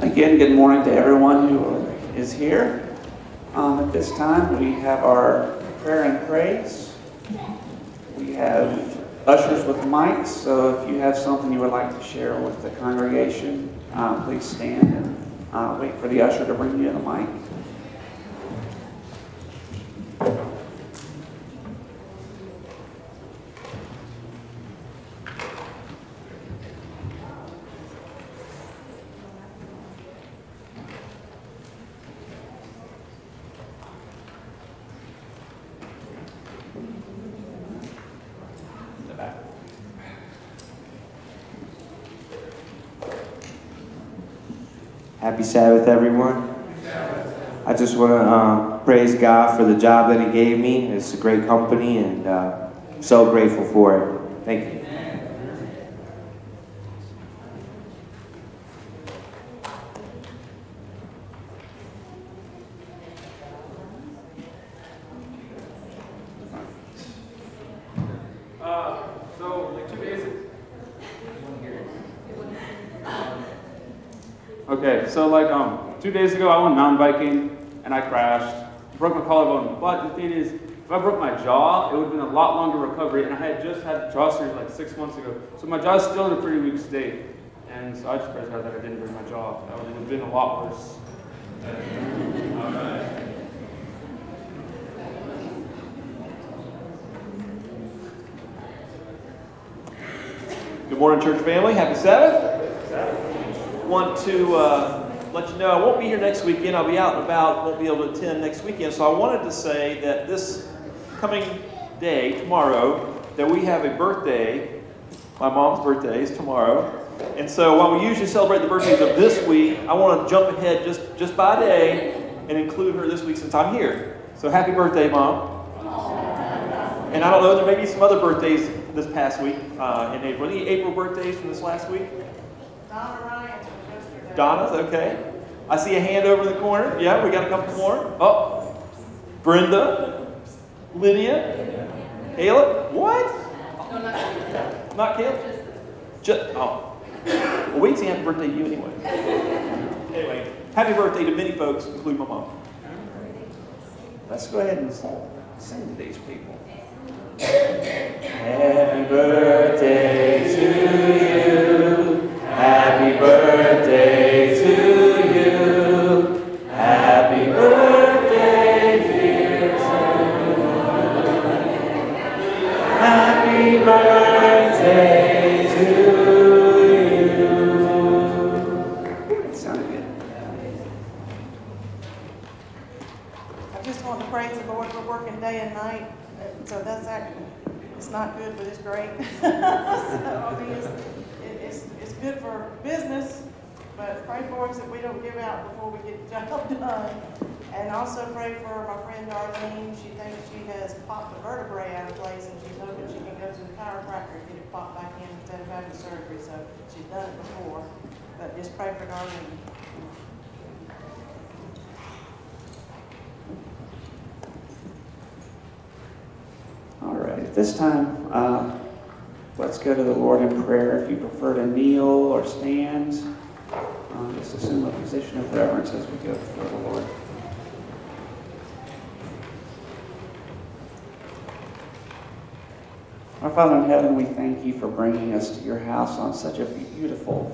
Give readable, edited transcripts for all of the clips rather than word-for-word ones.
Again, good morning to everyone who is here. At this time, we have our prayer and praise. We have ushers with mics, so if you have something you would like to share with the congregation, please stand and wait for the usher to bring you the mic. Happy Sabbath, everyone. I just want to praise God for the job that He gave me. It's a great company, and I'm so grateful for it. Thank you. Okay, so 2 days ago I went mountain biking and I crashed, broke my collarbone. But the thing is, if I broke my jaw, it would have been a lot longer recovery, and I had just had jaw surgery like 6 months ago. So my jaw is still in a pretty weak state, and so I just praise God that I didn't break my jaw. That would have been a lot worse. All right. Good morning, church family. Happy Sabbath. Want to let you know I won't be here next weekend. I'll be out and about, won't be able to attend next weekend. So I wanted to say that this coming day, tomorrow, that we have a birthday. My mom's birthday is tomorrow. And so while we usually celebrate the birthdays of this week, I want to jump ahead just by a day and include her this week since I'm here. So happy birthday, Mom. And I don't know, there may be some other birthdays this past week in April. Any April birthdays from this last week? Donna Ryan's was yesterday. Donna's, okay. I see a hand over in the corner. Yeah, we got a couple more. Oh, Brenda, Lydia, Caleb. What? No, not Caleb. Not Caleb? Oh. Well, we say happy birthday to you anyway. Anyway, happy birthday to many folks, including my mom. Let's go ahead and sing to these people. Happy birthday to you. Happy birthday to you. Happy birthday, dear son. Happy birthday to you. That sounded good. I just want to praise the Lord for working day and night. So that's actually, it's not good, but it's great. So, I mean, it's good for business, but pray for us that we don't give out before we get the job done. And also pray for my friend Darlene. She thinks she has popped a vertebrae out of place, and she's hoping she can go to the chiropractor and get it popped back in instead of having surgery. So she's done it before, but just pray for Darlene. All right, at this time, let's go to the Lord in prayer. If you prefer to kneel or stand, just assume a position of reverence as we go before the Lord. Our Father in heaven, we thank you for bringing us to your house on such a beautiful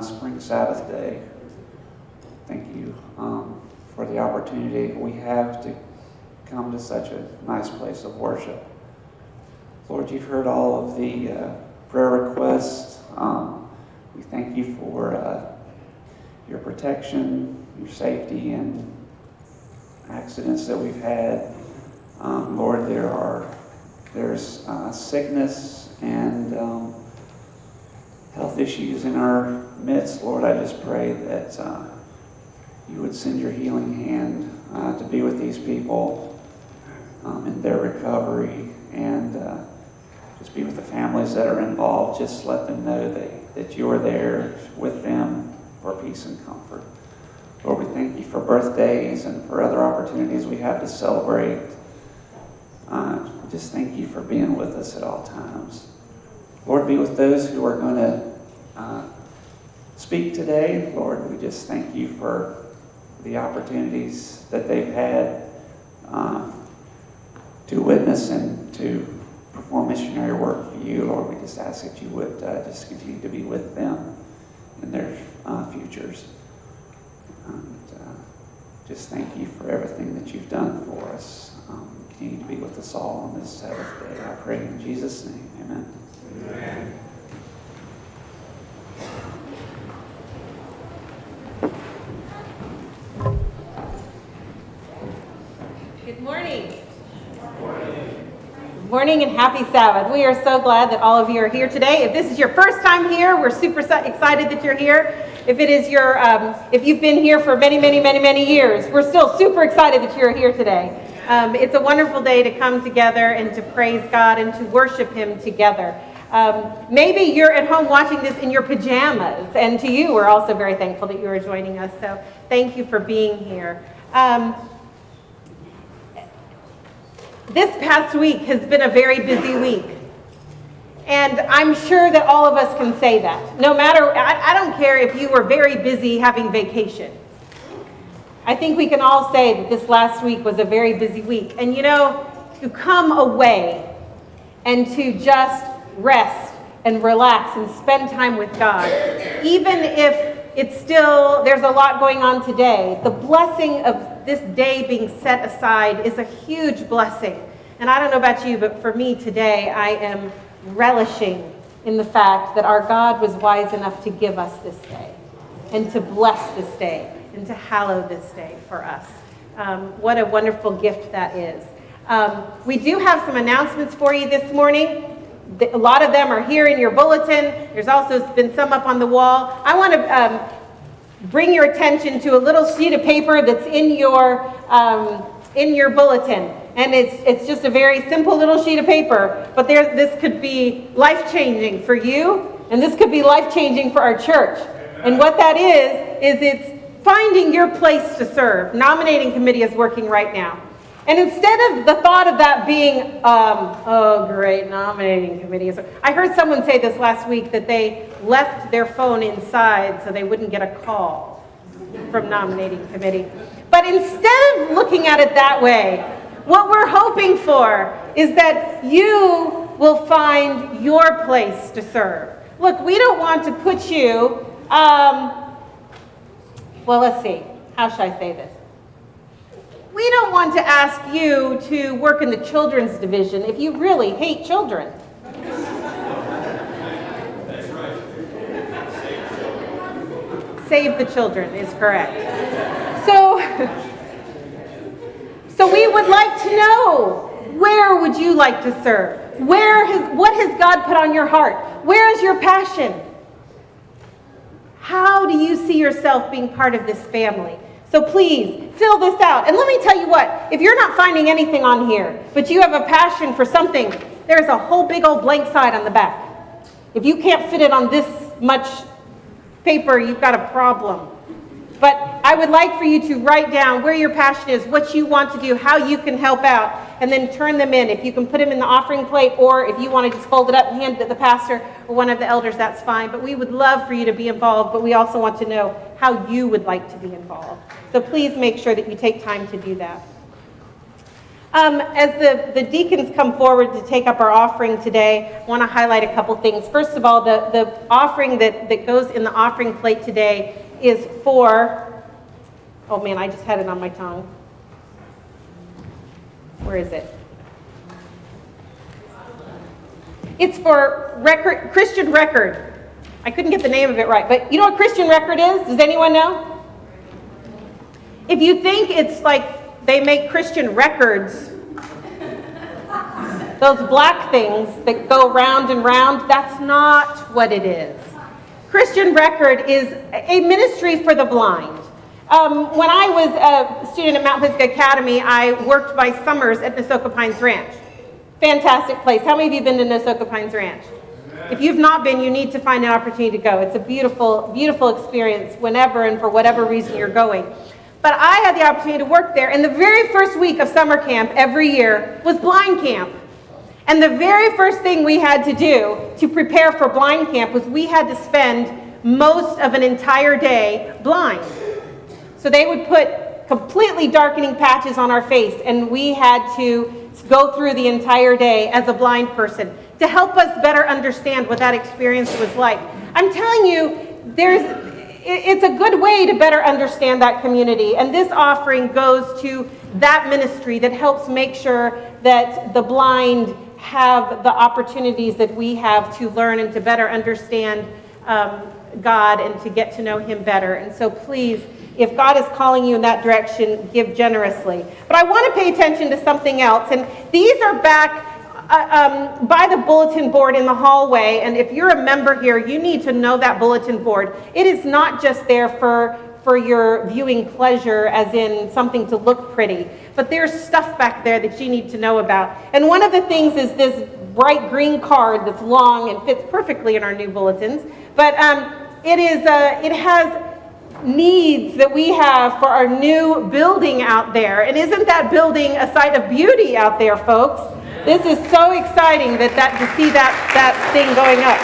spring Sabbath day. Thank you for the opportunity we have to come to such a nice place of worship. Lord, you've heard all of the prayer requests. We thank you for your protection, your safety, and accidents that we've had. Lord, there's sickness and health issues in our midst. Lord, I just pray that you would send your healing hand to be with these people in their recovery, and just be with the families that are involved. Just let them know that you are there with them for peace and comfort. Lord, we thank you for birthdays and for other opportunities we have to celebrate. Just thank you for being with us at all times. Lord, be with those who are going to speak today. Lord, we just thank you for the opportunities that they've had to witness and to perform missionary work for you. Lord, we just ask that you would just continue to be with them in their futures. And just thank you for everything that you've done for us. Continue to be with us all on this Sabbath day. I pray in Jesus' name. Amen. Amen. Good morning. Good morning and happy Sabbath. We are so glad that all of you are here today. If this is your first time here, we're super excited that you're here. If it is your, if you've been here for many years, we're still super excited that you're here today. It's a wonderful day to come together and to praise God and to worship Him together. Maybe you're at home watching this in your pajamas, and to you, we're also very thankful that you are joining us. So thank you for being here. This past week has been a very busy week. And I'm sure that all of us can say that. No matter, I don't care if you were very busy having vacation. I think we can all say that this last week was a very busy week. And you know, to come away and to just rest and relax and spend time with God, even if it's still, there's a lot going on today, the blessing of this day being set aside is a huge blessing. And I don't know about you, but for me today, I am relishing in the fact that our God was wise enough to give us this day and to bless this day and to hallow this day for us. What a wonderful gift that is. We do have some announcements for you this morning. A lot of them are here in your bulletin. There's also been some up on the wall. I want to bring your attention to a little sheet of paper that's in your bulletin. And it's just a very simple little sheet of paper. But this could be life-changing for you, and this could be life-changing for our church. And what that is it's finding your place to serve. Nominating committee is working right now. And instead of the thought of that being, oh great, nominating committee. I heard someone say this last week that they left their phone inside so they wouldn't get a call from nominating committee. But instead of looking at it that way, what we're hoping for is that you will find your place to serve. Look, we don't want to put you, well, let's see. How should I say this? We don't want to ask you to work in the children's division if you really hate children. That's right. Save the children is correct. So we would like to know, where would you like to serve? What has God put on your heart? Where is your passion? How do you see yourself being part of this family? So please, fill this out. And let me tell you what, if you're not finding anything on here, but you have a passion for something, there's a whole big old blank side on the back. If you can't fit it on this much paper, you've got a problem. But I would like for you to write down where your passion is, what you want to do, how you can help out, and then turn them in. If you can put them in the offering plate, or if you want to just fold it up and hand it to the pastor or one of the elders, that's fine. But we would love for you to be involved, but we also want to know how you would like to be involved. So please make sure that you take time to do that. As the deacons come forward to take up our offering today, I want to highlight a couple things. First of all, the offering that goes in the offering plate today is for, oh man, I just had it on my tongue. Where is it? It's for Christian Record. I couldn't get the name of it right, but you know what Christian Record is? Does anyone know? If you think it's like they make Christian records. Those black things that go round and round, that's not what it is. Christian Record is a ministry for the blind. When I was a student at Mount Pisgah Academy, I worked by summers at Nasoka Pines Ranch. Fantastic place. How many of you have been to Nasoka Pines Ranch? If you've not been, you need to find an opportunity to go. It's a beautiful, beautiful experience whenever and for whatever reason you're going. But I had the opportunity to work there, and the very first week of summer camp every year was blind camp. And the very first thing we had to do to prepare for blind camp was we had to spend most of an entire day blind. So they would put completely darkening patches on our face, and we had to go through the entire day as a blind person to help us better understand what that experience was like. I'm telling you, it's a good way to better understand that community, and this offering goes to that ministry that helps make sure that the blind have the opportunities that we have to learn and to better understand God and to get to know Him better. And so please, if God is calling you in that direction, give generously. But I want to pay attention to something else, and these are back by the bulletin board in the hallway, and if you're a member here, you need to know that bulletin board. It is not just there for your viewing pleasure, as in something to look pretty, but there's stuff back there that you need to know about. And one of the things is this bright green card that's long and fits perfectly in our new bulletins, but it has needs that we have for our new building out there. And isn't that building a sight of beauty out there, folks? This is so exciting to see that thing going up.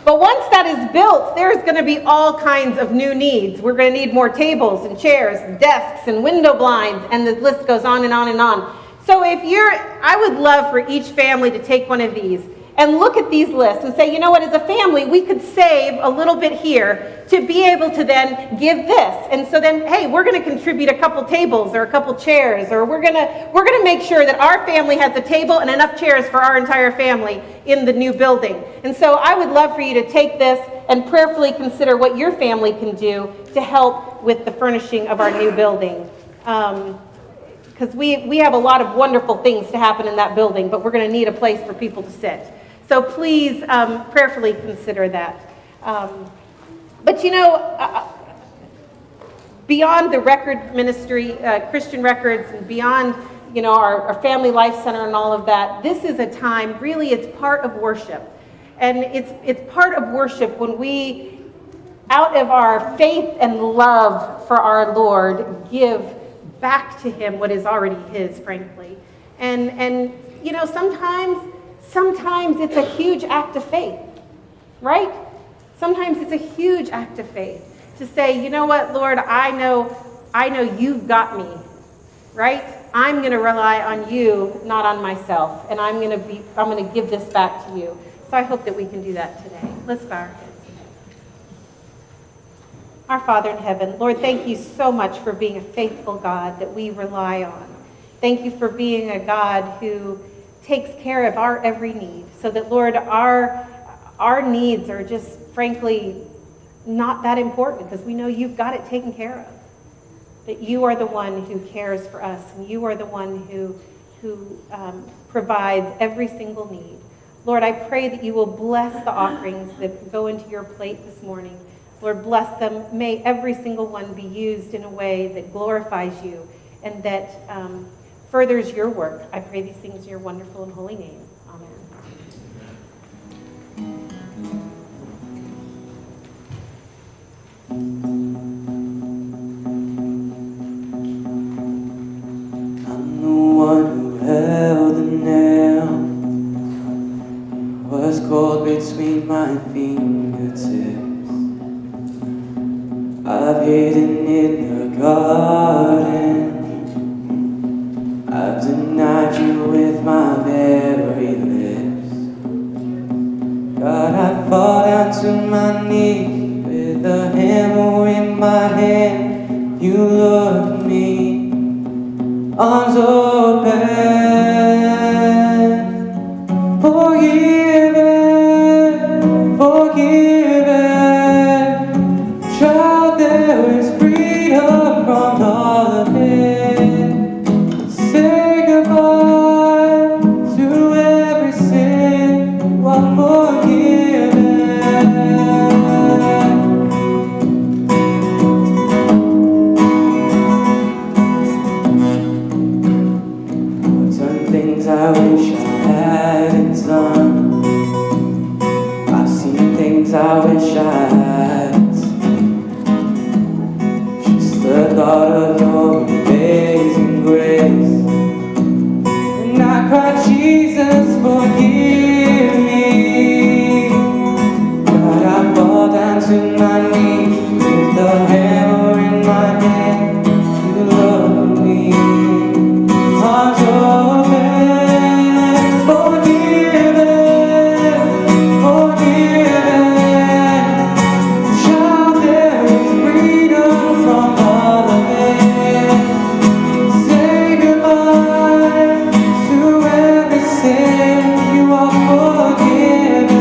But once that is built, there's going to be all kinds of new needs. We're going to need more tables and chairs and desks and window blinds, and the list goes on and on and on. So I would love for each family to take one of these and look at these lists and say, you know what, as a family, we could save a little bit here to be able to then give this. And so then, hey, we're going to contribute a couple tables or a couple chairs, or we're going to make sure that our family has a table and enough chairs for our entire family in the new building. And so I would love for you to take this and prayerfully consider what your family can do to help with the furnishing of our new building. Because we have a lot of wonderful things to happen in that building, but we're going to need a place for people to sit. So please prayerfully consider that. But you know, beyond the record ministry, Christian Records, and beyond, you know, our Family Life Center and all of that, this is a time, really, it's part of worship. And it's part of worship when we, out of our faith and love for our Lord, give back to Him what is already His, frankly. And you know, sometimes it's a huge act of faith, right? Sometimes it's a huge act of faith to say, you know what, Lord, I know you've got me, right? I'm going to rely on you, not on myself, and I'm going to give this back to you. So I hope that we can do that today. Let's bow our heads. Our Father in heaven, Lord, thank you so much for being a faithful God that we rely on. Thank you for being a God who takes care of our every need, so that, Lord, our needs are just, frankly, not that important, because we know you've got it taken care of. That you are the one who cares for us, and you are the one who provides every single need. Lord, I pray that you will bless the offerings that go into your plate this morning. Lord, bless them. May every single one be used in a way that glorifies you and that furthers your work. I pray these things in your wonderful and holy name. Amen. I'm the one who held the nail, was cold between my fingertips. I've hidden in the garden, I've denied you with my very lips. God, I fall down to my knees with a hammer in my hand. You look at me, arms open, forgiven, forgiven. Child, there is freedom from the thought of your amazing grace. And I cried, Jesus, forgive me. But I fall down to my knees with the hammer in my hand. You love me. Arms open, forgiven, forgiven. Child, there is freedom from all of it. Say goodbye to every sin. You are forgiven.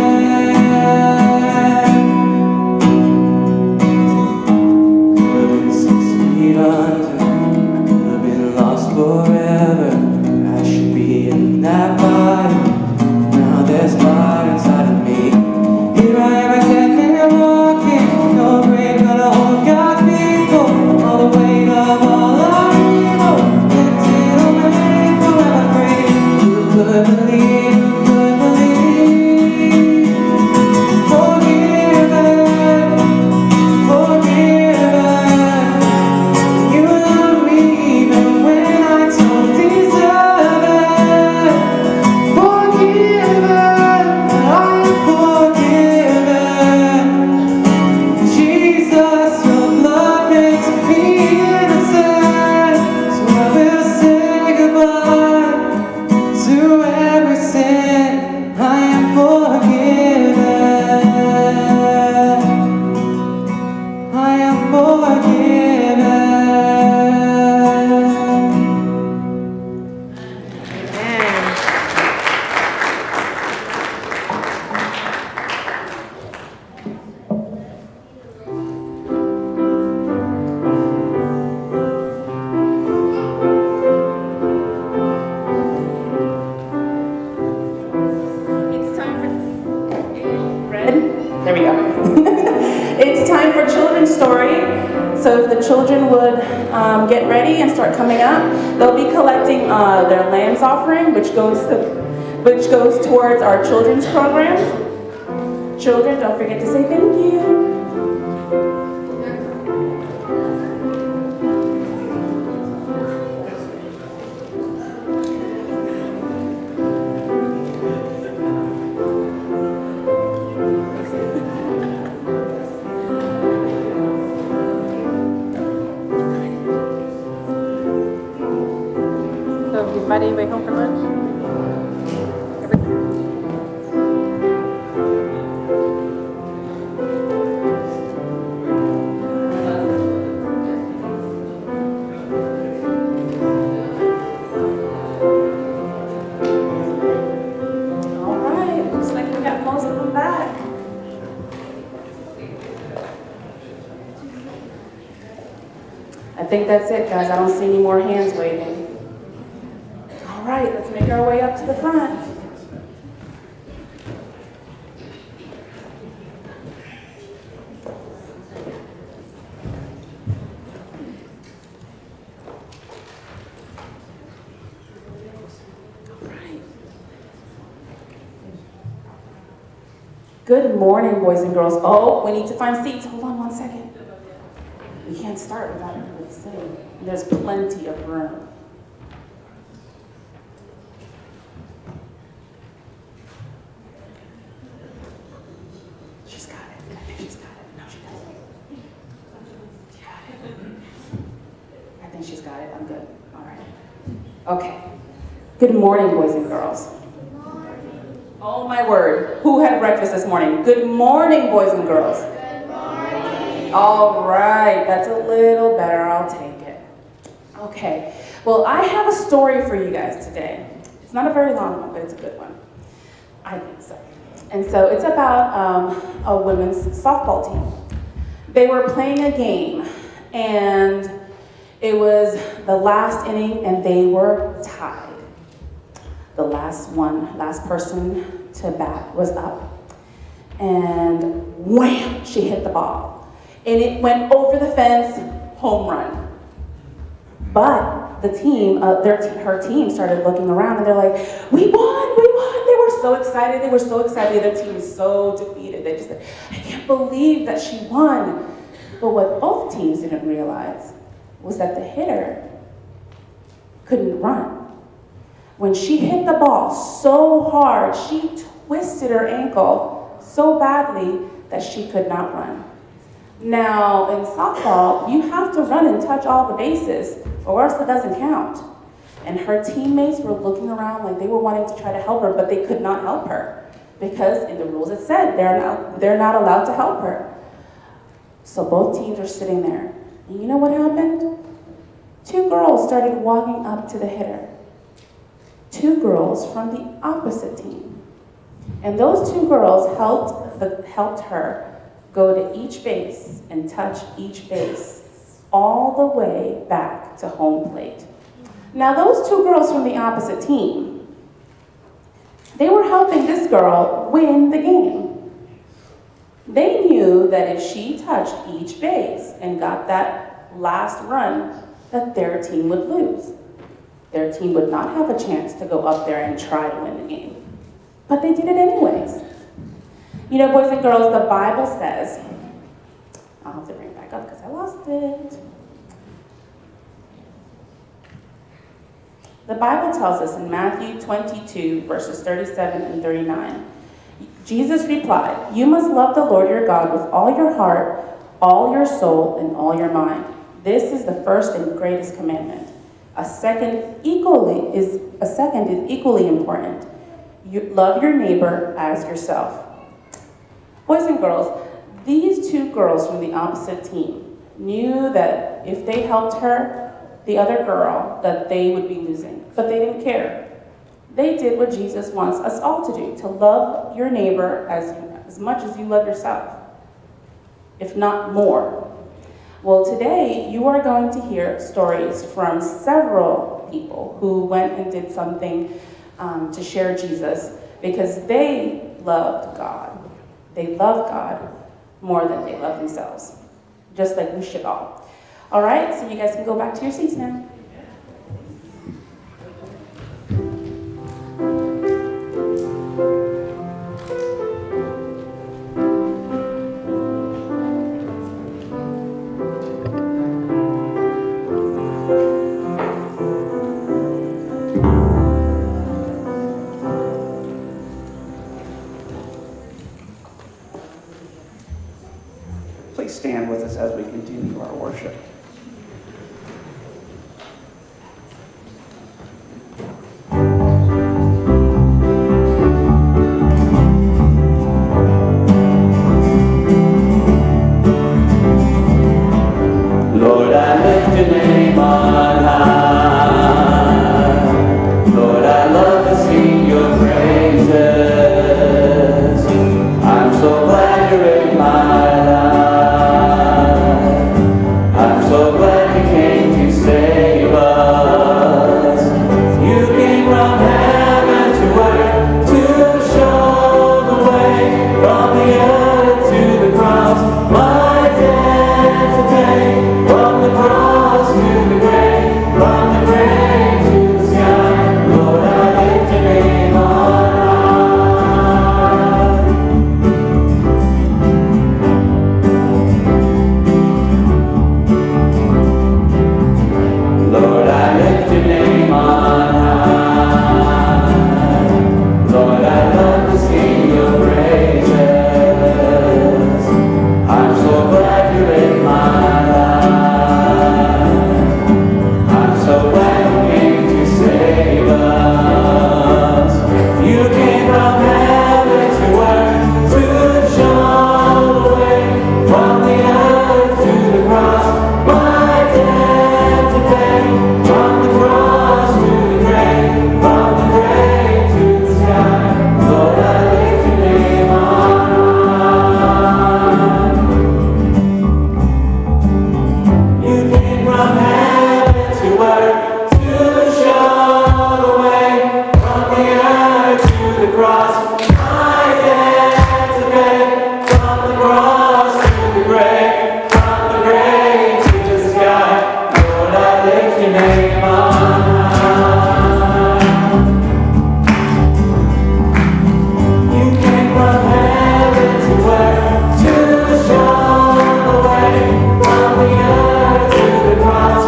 Could have been 6 feet under, could have been lost forever. I should be in that fire. Now there's fire inside of me. Here I am, a dead man walking. No grave gonna hold God's people. All the weight of all our evil. Lifted away, forever free. Who could believe? Who could believe? Forgiven, forgiven. You love me even when I don't deserve it. Forgiven, I am forgiven. Jesus, your blood makes me innocent. So I will say goodbye to every sin. I am forgiven. I am forgiven. Amen. It's time for red. There we go. It's time for children's story. So if the children would get ready and start coming up, they'll be collecting their lamb's offering, which goes towards our children's program. Children, don't forget to say thank you. So, have you invited anybody home for lunch? All right, looks like we got most of them back. I think that's it, guys. I don't see any more hands waving. All right, let's make our way up to the front. All right. Good morning, boys and girls. Oh, we need to find seats. Hold on one second. We can't start without everybody sitting. There's plenty of room. She's got it. I think she's got it. No, she doesn't. She got it. I think she's got it. I'm good. All right. Okay. Good morning, boys and girls. Oh my word. Who had breakfast this morning? Good morning, boys and girls. Good morning. All right. That's a little better. I'll take it. Okay. Well, I have a story for you guys today. It's not a very long one, but it's a good one. I think so. And so it's about a women's softball team. They were playing a game, and it was the last inning, and they were tied. The last person to bat was up. And wham, she hit the ball. And it went over the fence, home run. But the team, her team started looking around and they're like, we won, we won. They were so excited, Their team was so defeated. They just said, I can't believe that she won. But what both teams didn't realize was that the hitter couldn't run. When she hit the ball so hard, she twisted her ankle so badly that she could not run. Now, in softball, you have to run and touch all the bases, or else it doesn't count. And her teammates were looking around like they were wanting to try to help her, but they could not help her because in the rules it said they're not allowed to help her. So both teams are sitting there. And you know what happened? Two girls started walking up to the hitter. Two girls from the opposite team. And those two girls helped her go to each base and touch each base all the way back to home plate. Now those two girls from the opposite team, they were helping this girl win the game. They knew that if she touched each base and got that last run, that their team would lose. Their team would not have a chance to go up there and try to win the game. But they did it anyways. You know, boys and girls, the Bible says, I'll have to bring it back up because I lost it. The Bible tells us in Matthew 22, verses 37 and 39, Jesus replied, "You must love the Lord your God with all your heart, all your soul, and all your mind. This is the first and greatest commandment. A second is equally important. You love your neighbor as yourself." Boys and girls, these two girls from the opposite team knew that if they helped her, the other girl, that they would be losing, but they didn't care. They did what Jesus wants us all to do, to love your neighbor as much as you love yourself, if not more. Well, today you are going to hear stories from several people who went and did something to share Jesus because they loved God. They love God more than they love themselves, just like we should all. All right, so you guys can go back to your seats now. Please stand with us as we continue our worship. Lord, I lift your name on high. Lord, I love to sing your praises. I'm so glad you're in my life. I'm so glad you came to save us. You came from heaven to earth to show the way from the earth to the cross. My debt to pay. From the cross to the grave, from the grave to the sky, Lord, I lift your name on high. Lord, I lift your name on high. Lord, I love to sing your praises. I'm so glad you're in my life. So glad you came to save us. You came from heaven to earth to show the way from the earth to the cross. My debt to pay from the cross to the grave, from the grave to the sky. Lord, I lift your name on high. You came from heaven to earth to show the way from the earth to the cross. My debt to pay from the cross to the grave, from the grave to the sky. Lord, I lift your name on high. You came from heaven to earth to show the way from the earth to the cross.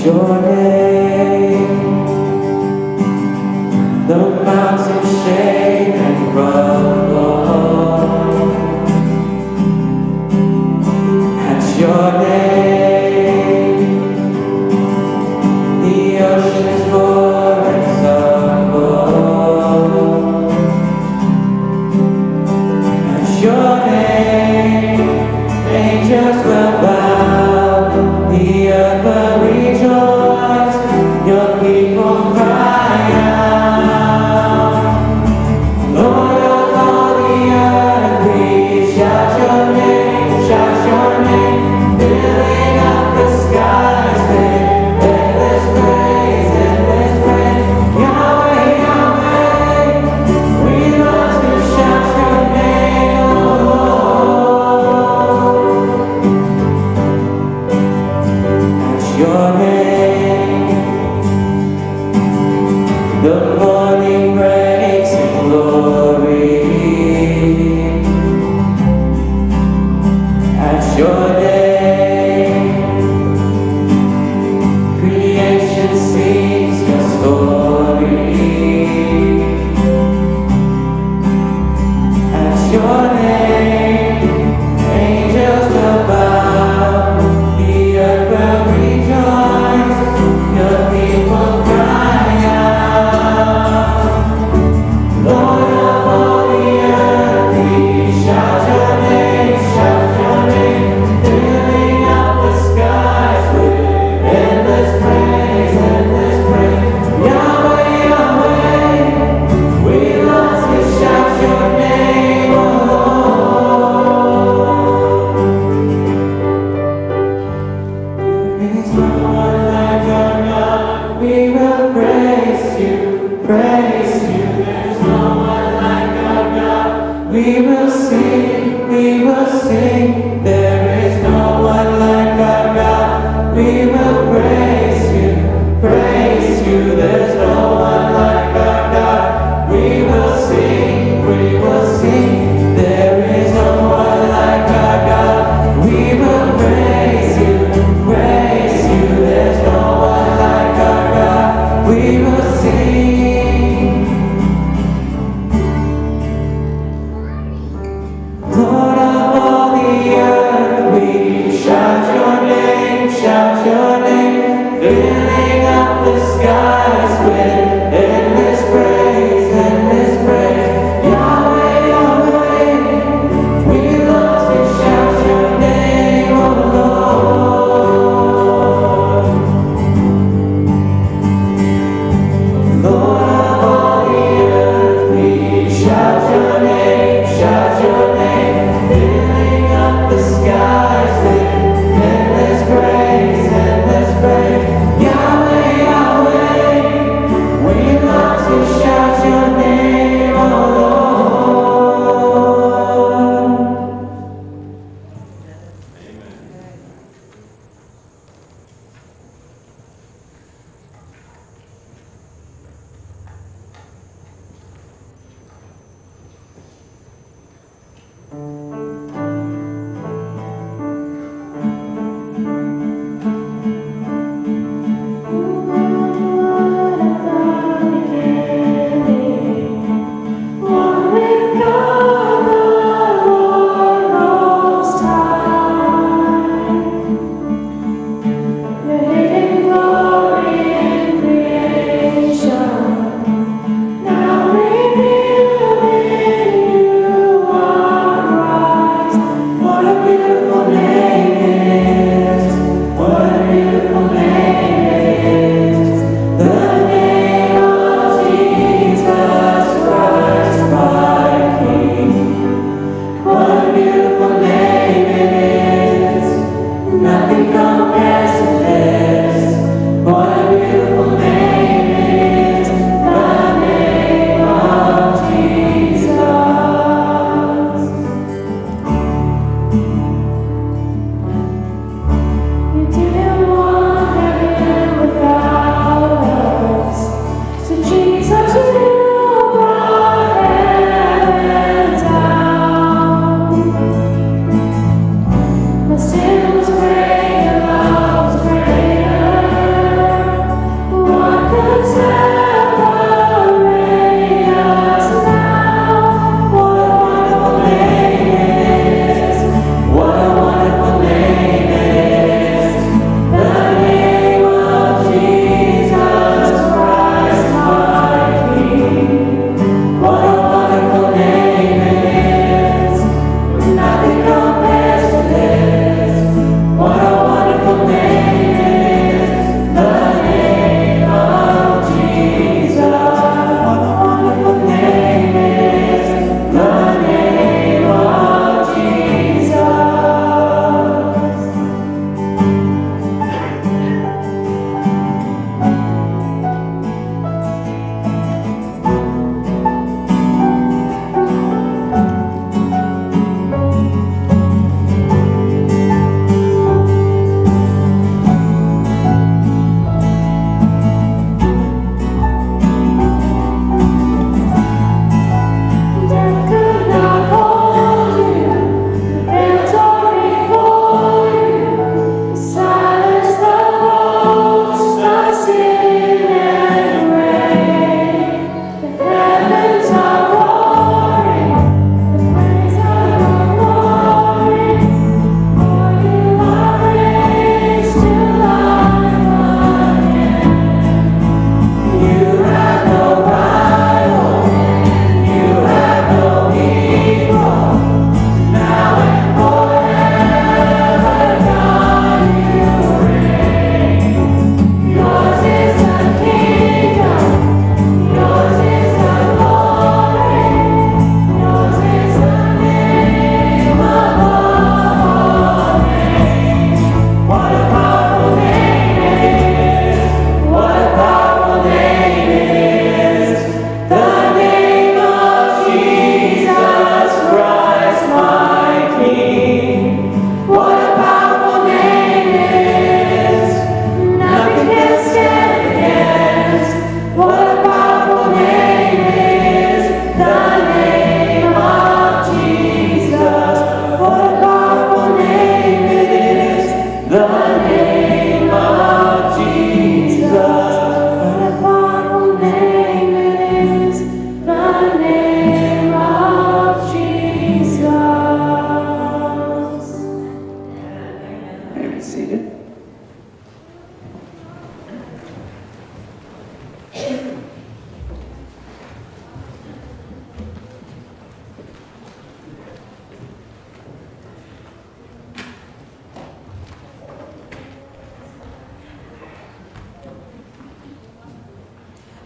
Your name, the mountains shake and rumble. At your name, the oceans roar and stumble. At your name, angels will bow, the earth will rejoice, your people cry out. Lord of all the earth, we shout your name, filling up the skies with endless praise, endless praise. Yahweh, Yahweh, we love to shout your name, oh Lord. At your name, the morning breaks in glory. At your name, creation sings your story. At your name, angels will bow, the earth will rejoice, your people cry out. Lord of all the earth, we shout your name, filling up the skies with endless praise, endless praise. Yahweh, Yahweh, we love to shout your name, oh Lord. There is no one like our God, we will praise you, praise you. There's no one like our God, we will sing, we will sing. There is no one like our God, we will praise you, praise you. There's no one like our God, we will sing, we will sing. There is no one like our God, we will praise you, praise you. There's no one like our God, we will sing. Lord of all the earth, we shout your name, filling up the skies with endless praise, endless praise. Yahweh, Yahweh, we love to shout your name, oh Lord. Lord of all the earth, we shout your name, filling up the skies with endless praise, endless praise. Yahweh, Yahweh,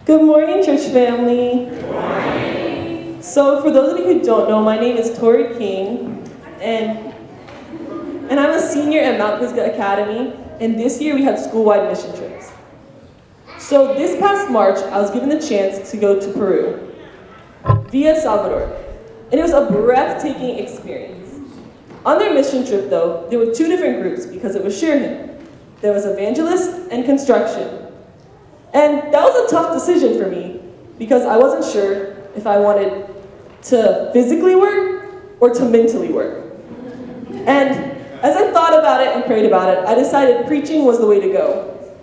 Good morning, church family. Good morning. So for those of you who don't know, my name is Tori King, and I'm a senior at Mount Pisgah Academy, and this year we had school-wide mission trips. So this past March, I was given the chance to go to Peru, via Salvador, and it was a breathtaking experience. On their mission trip, though, there were two different groups because it was Share. There was evangelist and construction. And that was a tough decision for me because I wasn't sure if I wanted to physically work or to mentally work. And as I thought about it and prayed about it, I decided preaching was the way to go.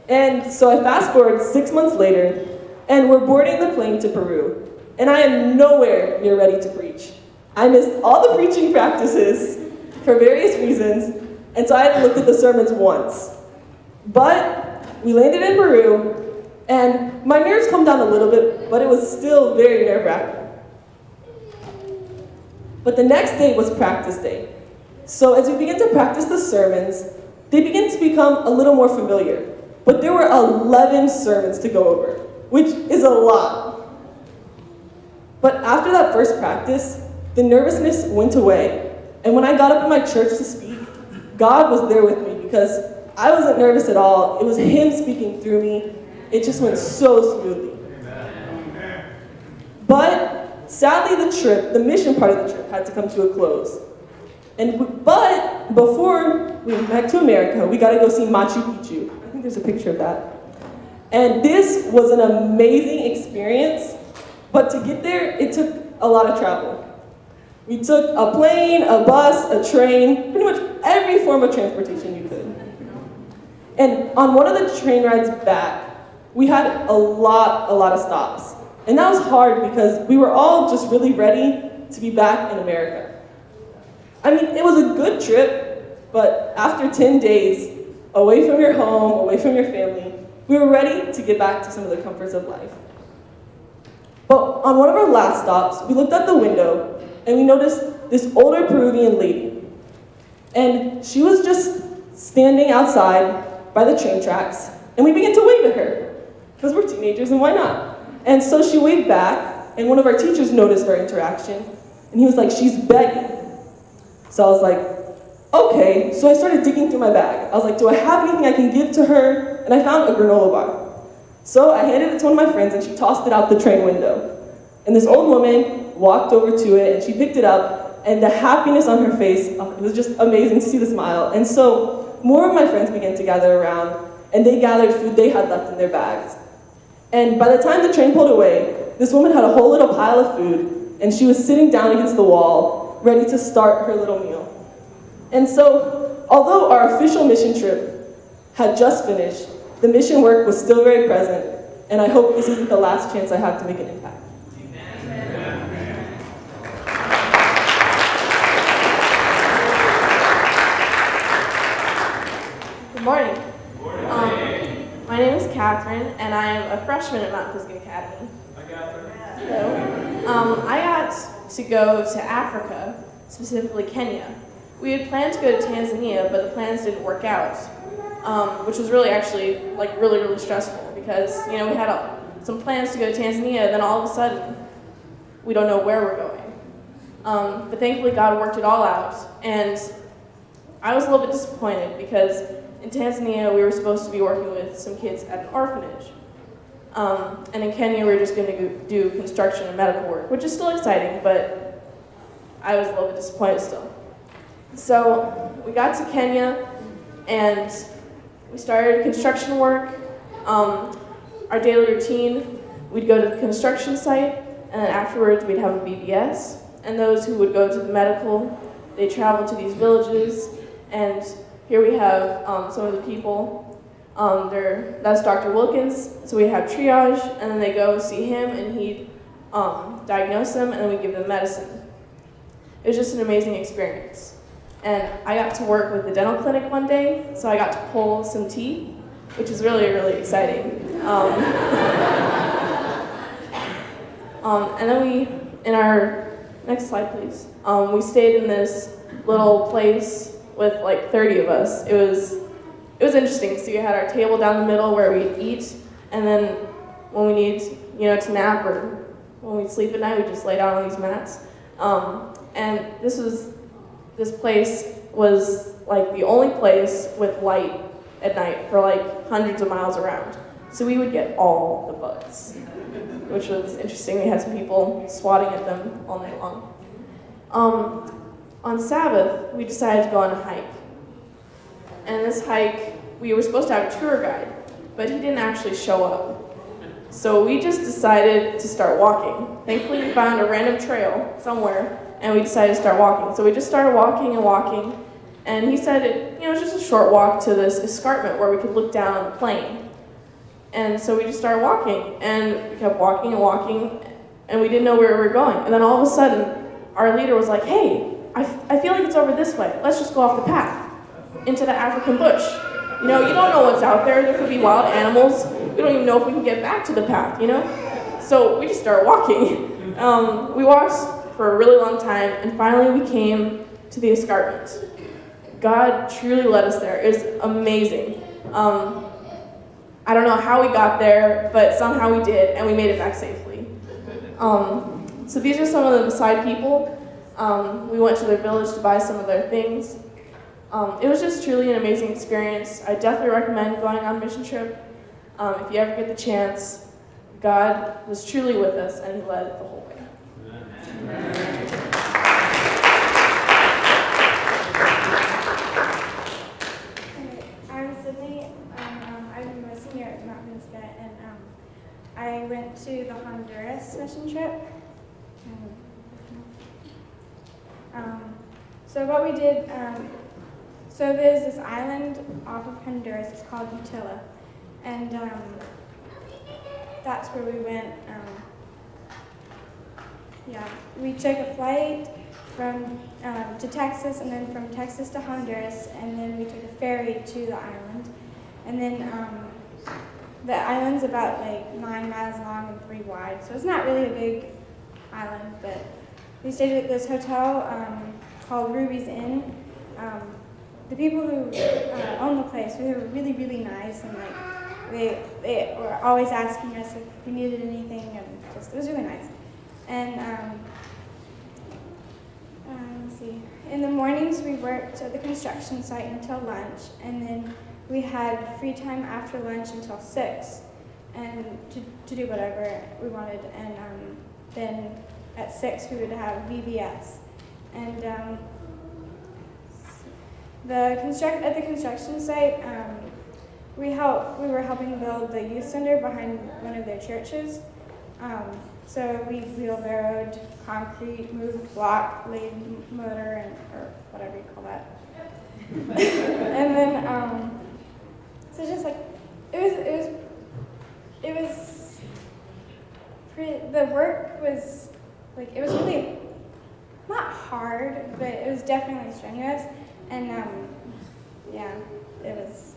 And so I fast forward 6 months later, and we're boarding the plane to Peru. And I am nowhere near ready to preach. I missed all the preaching practices for various reasons, and so I hadn't looked at the sermons once. But we landed in Peru, and my nerves calmed down a little bit, but it was still very nerve-wracking. But the next day was practice day. So as we began to practice the sermons, they began to become a little more familiar. But there were 11 sermons to go over, which is a lot. But after that first practice, the nervousness went away. And when I got up in my church to speak, God was there with me because I wasn't nervous at all. It was Him speaking through me. It just went so smoothly. But sadly, the mission part of the trip had to come to a close. But before we went back to America, we got to go see Machu Picchu. I think there's a picture of that. And this was an amazing experience, but to get there, it took a lot of travel. We took a plane, a bus, a train, pretty much every form of transportation you could. And on one of the train rides back, we had a lot of stops. And that was hard because we were all just really ready to be back in America. I mean, it was a good trip, but after 10 days, away from your home, away from your family, we were ready to get back to some of the comforts of life. But on one of our last stops, we looked out the window and we noticed this older Peruvian lady. And she was just standing outside by the train tracks, and we began to wave at her, because we're teenagers and why not? And so she waved back, and one of our teachers noticed our interaction, and he was like, "She's begging." So I was like, okay. So I started digging through my bag. I was like, do I have anything I can give to her? And I found a granola bar. So I handed it to one of my friends, and she tossed it out the train window. And this old woman walked over to it, and she picked it up, and the happiness on her face, it was just amazing to see the smile. And so more of my friends began to gather around, and they gathered food they had left in their bags. And by the time the train pulled away, this woman had a whole little pile of food, and she was sitting down against the wall, ready to start her little meal. And so, although our official mission trip had just finished, the mission work was still very present, and I hope this isn't the last chance I have to make an impact. Good morning. My name is Catherine, and I am a freshman at Mount Pisgah Academy. Hi, Catherine. Hello. I got to go to Africa, specifically Kenya. We had planned to go to Tanzania, but the plans didn't work out, which was really really stressful because, we had some plans to go to Tanzania, and then all of a sudden, we don't know where we're going. But thankfully, God worked it all out, and I was a little bit disappointed because in Tanzania, we were supposed to be working with some kids at an orphanage. And in Kenya, we were just going to do construction and medical work, which is still exciting, but I was a little bit disappointed still. So we got to Kenya, and we started construction work. Our daily routine, we'd go to the construction site, and then afterwards we'd have a BBS. And those who would go to the medical, they travel to these villages, and here we have some of the people. That's Dr. Wilkins, so we have triage, and then they go see him, and he'd diagnose them, and then we give them medicine. It was just an amazing experience. And I got to work with the dental clinic one day, so I got to pull some teeth, which is really, really exciting. And then in our, next slide please, we stayed in this little place with like 30 of us. It was interesting. So we had our table down the middle where we'd eat, and then when we need, to nap or when we sleep at night, we just lay down on these mats. And this place was like the only place with light at night for like hundreds of miles around. So we would get all the bugs, which was interesting. We had some people swatting at them all night long. On Sabbath, we decided to go on a hike. And this hike, we were supposed to have a tour guide, but he didn't actually show up. So we just decided to start walking. Thankfully, we found a random trail somewhere, and we decided to start walking. So we just started walking and walking, and he said it was just a short walk to this escarpment where we could look down on the plain. And so we just started walking, and we kept walking and walking, and we didn't know where we were going. And then all of a sudden, our leader was like, hey, I feel like it's over this way. Let's just go off the path into the African bush. You don't know what's out there. There could be wild animals. We don't even know if we can get back to the path, So we just started walking. We walked for a really long time, and finally we came to the escarpment. God truly led us there. It was amazing. I don't know how we got there, but somehow we did, and we made it back safely. So these are some of the side people. We went to their village to buy some of their things. It was just truly an amazing experience. I definitely recommend going on a mission trip. If you ever get the chance, God was truly with us, and He led the whole way. I'm Sydney. I'm a senior at Mount Pisgah, and I went to the Honduras mission trip. So what we did, so there's this island off of Honduras, it's called Utila, and that's where we went. We took a flight from to Texas, and then from Texas to Honduras, and then we took a ferry to the island, and then the island's about like 9 miles long and 3 wide, so it's not really a big island, but we stayed at this hotel called Ruby's Inn. The people who own the place, they were really, really nice, and they were always asking us if we needed anything, and it was really nice. And let's see, in the mornings we worked at the construction site until lunch, and then we had free time after lunch until 6, and to do whatever we wanted, and then at 6 we would have VBS. And at the construction site, we were helping build the youth center behind one of their churches. So we wheelbarrowed concrete, moved block, laid motor, or whatever you call that. And then, so just like, the work was, like, it was really, not hard, but it was definitely strenuous, and yeah, it was,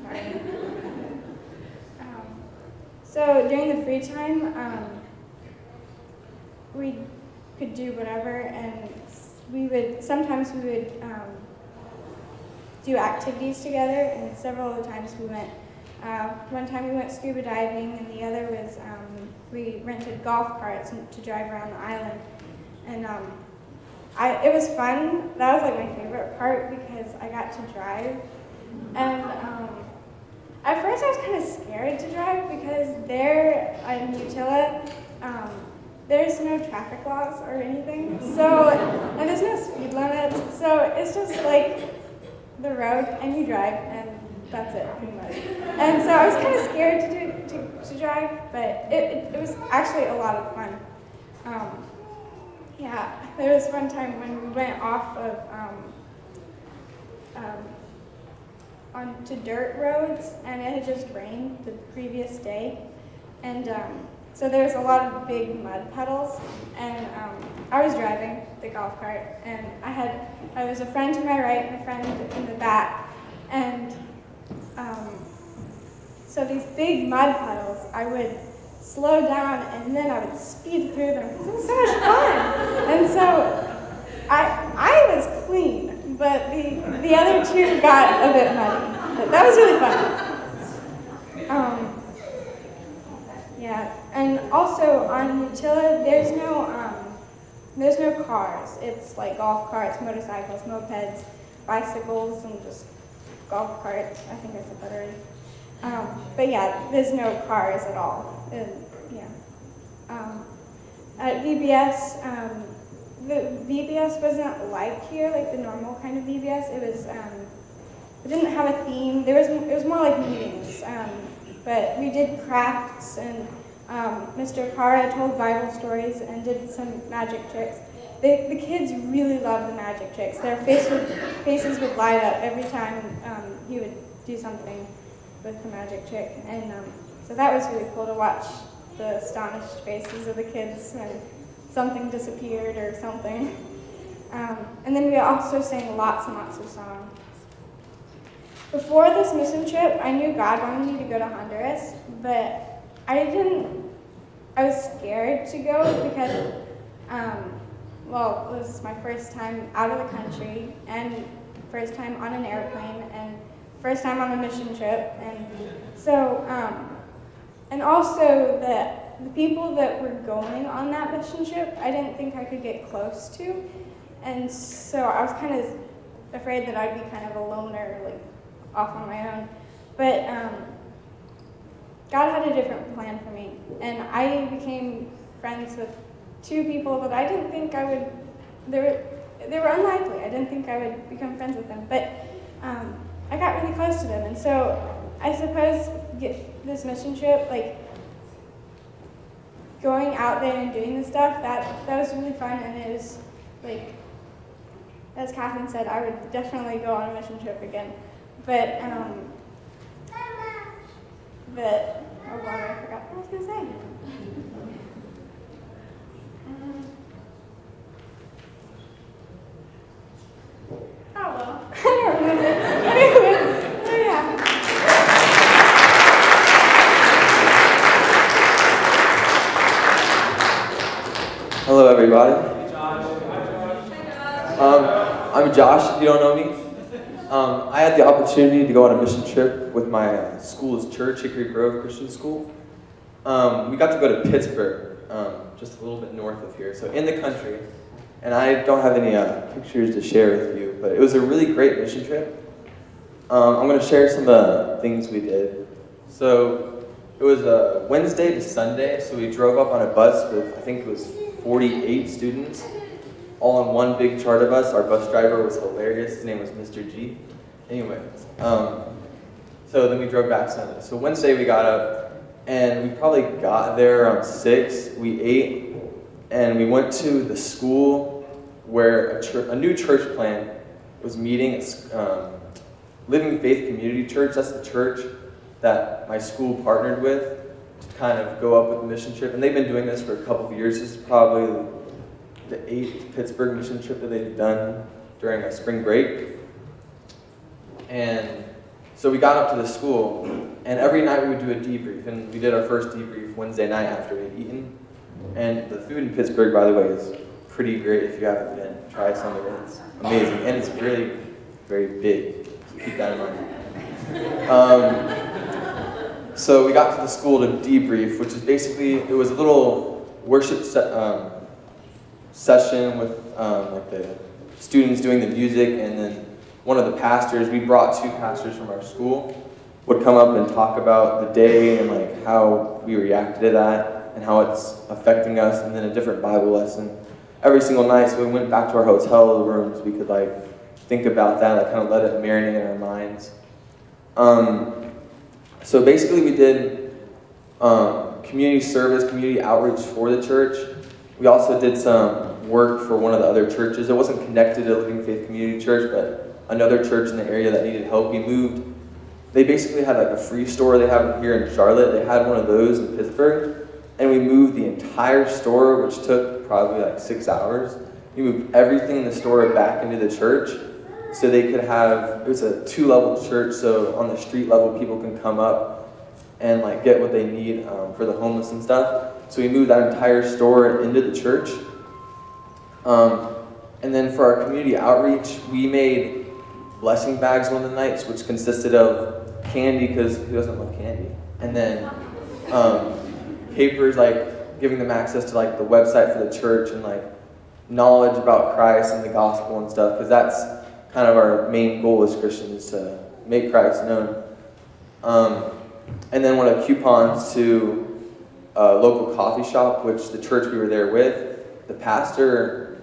sorry. So during the free time, we could do whatever, and sometimes we would do activities together, and several of the times we went, one time we went scuba diving, and the other was we rented golf carts to drive around the island. And it was fun. That was like my favorite part because I got to drive. And at first I was kind of scared to drive because there in Utila, there's no traffic laws or anything. So, and there's no speed limit. So it's just like the road and you drive, and that's it pretty much. And so I was kind of scared to drive, but it was actually a lot of fun. Yeah, there was one time when we went off of onto dirt roads, and it had just rained the previous day, and so there was a lot of big mud puddles, and I was driving the golf cart, and I was a friend to my right and a friend in the back, and so these big mud puddles, I would slow down, and then I would speed through them. It was so much fun. And so I was clean, but the other two got a bit muddy. But that was really fun. also on Utila, there's no cars. It's like golf carts, motorcycles, mopeds, bicycles, and just golf carts. I think I said that already. But yeah, there's no cars at all. And, yeah. At VBS, the VBS wasn't like here, like the normal kind of VBS. It was, it didn't have a theme. It was more like meetings. But we did crafts, and Mr. Cara told Bible stories and did some magic tricks. The kids really loved the magic tricks. Their faces would light up every time he would do something with the magic trick. And so that was really cool to watch the astonished faces of the kids when something disappeared or something. And then we also sang lots and lots of songs. Before this mission trip, I knew God wanted me to go to Honduras, but I was scared to go because, well, it was my first time out of the country, and first time on an airplane, and first time on a mission trip, and so, and also the people that were going on that mission trip, I didn't think I could get close to, and so I was kind of afraid that I'd be kind of a loner, like, off on my own, but God had a different plan for me, and I became friends with two people that I didn't think I would, they were unlikely. I didn't think I would become friends with them, but I got really close to them, and so I suppose this mission trip, like going out there and doing this stuff, that was really fun, and it was like, as Catherine said, I would definitely go on a mission trip again. But, oh God, I forgot what I was going to say. Oh, well, I don't remember. Anyways, oh, yeah. Hello, everybody. I'm Josh, if you don't know me. I had the opportunity to go on a mission trip with my school's church, Hickory Grove Christian School. We got to go to Pittsburgh, just a little bit north of here, so in the country. And I don't have any pictures to share with you, but it was a really great mission trip. I'm going to share some of the things we did. So it was a Wednesday to Sunday, so we drove up on a bus with, I think it was 48 students, all on one big charter bus. Our bus driver was hilarious. His name was Mr. G. Anyways, so then we drove back Sunday. So Wednesday we got up, and we probably got there around 6. We ate, and we went to the school where a new church plant was meeting. It's Living Faith Community Church. That's the church that my school partnered with to kind of go up with the mission trip. And they've been doing this for a couple of years. This is probably the 8th Pittsburgh mission trip that they've done during a spring break. And so we got up to the school, and every night we would do a debrief, and we did our first debrief Wednesday night after we had eaten. And the food in Pittsburgh, by the way, is pretty great. If you haven't been, try some of it. It's amazing, and it's really very big, so keep that in mind. So we got to the school to debrief, which is basically, it was a little worship session with like the students doing the music, and then one of the pastors, we brought 2 pastors from our school, would come up and talk about the day and like how we reacted to that and how it's affecting us, and then a different Bible lesson every single night. So we went back to our hotel rooms, we could like think about that, like kind of let it marinate in our minds. So basically we did community service, community outreach for the church. We also did some work for one of the other churches. It wasn't connected to Living Faith Community Church, but another church in the area that needed help. We moved. They basically had like a free store they have here in Charlotte. They had one of those in Pittsburgh, and we moved the entire store, which took probably like 6 hours. We moved everything in the store back into the church so they could have, it was a 2-level church, so on the street level people can come up and like get what they need for the homeless and stuff. So we moved that entire store into the church. And then for our community outreach, we made blessing bags one of the nights, which consisted of candy, because who doesn't love candy? And then papers, like giving them access to like the website for the church and like knowledge about Christ and the gospel and stuff, because that's kind of our main goal as Christians, to make Christ known. And then one of the coupons to a local coffee shop, which the church we were there with, the pastor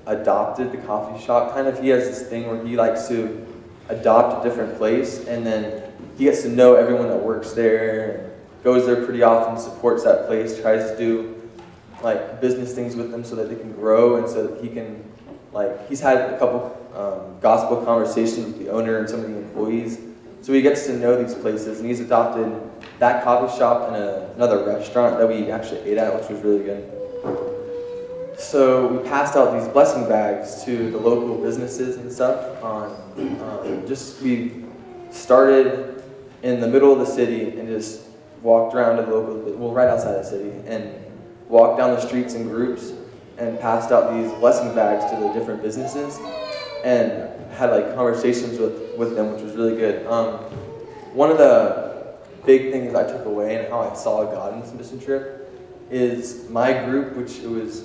adopted the coffee shop. Kind of, he has this thing where he likes to adopt a different place, and then he gets to know everyone that works there, and goes there pretty often, supports that place, tries to do like business things with them so that they can grow, and so that he can, like, he's had a couple gospel conversations with the owner and some of the employees, so he gets to know these places, and he's adopted that coffee shop and another restaurant that we actually ate at, which was really good. So we passed out these blessing bags to the local businesses and stuff. We started in the middle of the city and just walked around to the local, well, right outside the city, and walked down the streets in groups and passed out these blessing bags to the different businesses and had like conversations with them, which was really good. One of the big things I took away and how I saw God in this mission trip is my group, which it was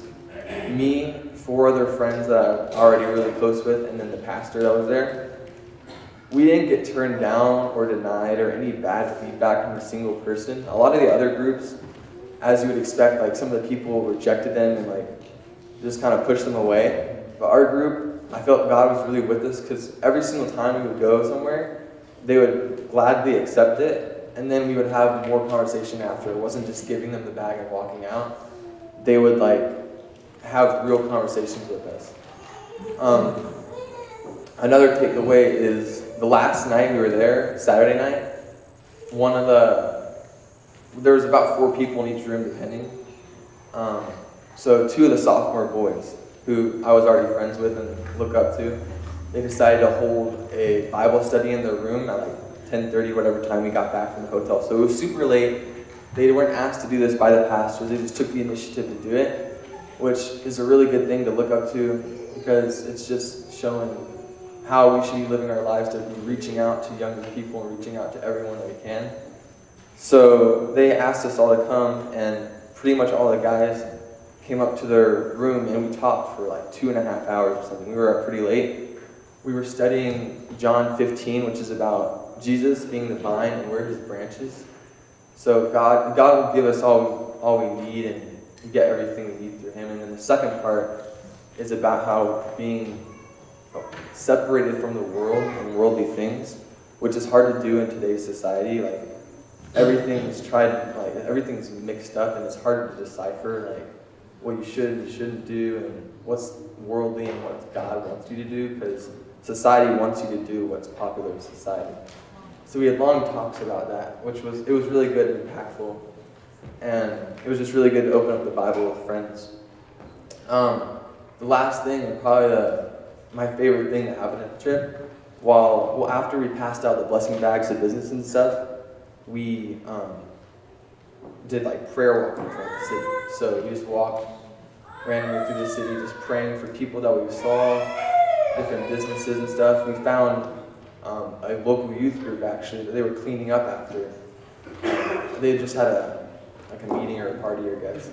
me, 4 other friends that I'm already really close with, and then the pastor that was there. We didn't get turned down or denied or any bad feedback from a single person. A lot of the other groups, as you would expect, like some of the people rejected them and like just kind of pushed them away. But our group, I felt God was really with us, because every single time we would go somewhere, they would gladly accept it, and then we would have more conversation after. It wasn't just giving them the bag and walking out. They would like have real conversations with us. Another takeaway is the last night we were there, Saturday night, there was about 4 people in each room depending. So 2 of the sophomore boys, who I was already friends with and look up to, they decided to hold a Bible study in their room at like 10:30, whatever time we got back from the hotel. So it was super late. They weren't asked to do this by the pastors. They just took the initiative to do it, which is a really good thing to look up to, because it's just showing how we should be living our lives, to be reaching out to younger people and reaching out to everyone that we can. So they asked us all to come, and pretty much all the guys came up to their room, and we talked for like 2.5 hours or something. We were up pretty late. We were studying John 15, which is about Jesus being the vine and we're his branches. So God will give us all we need, and we get everything we need through him. And then the second part is about how being separated from the world and worldly things, which is hard to do in today's society. Like everything's mixed up, and it's hard to decipher like what you should and shouldn't do, and what's worldly and what God wants you to do, because society wants you to do what's popular in society. So we had long talks about that, it was really good and impactful, and it was just really good to open up the Bible with friends. The last thing, and probably my favorite thing that happened at the trip, after we passed out the blessing bags to business and stuff, we did like prayer walking throughout the city. So we just walked randomly through the city, just praying for people that we saw, different businesses and stuff. We found a local youth group actually that they were cleaning up after. They had just had a meeting or a party, I guess.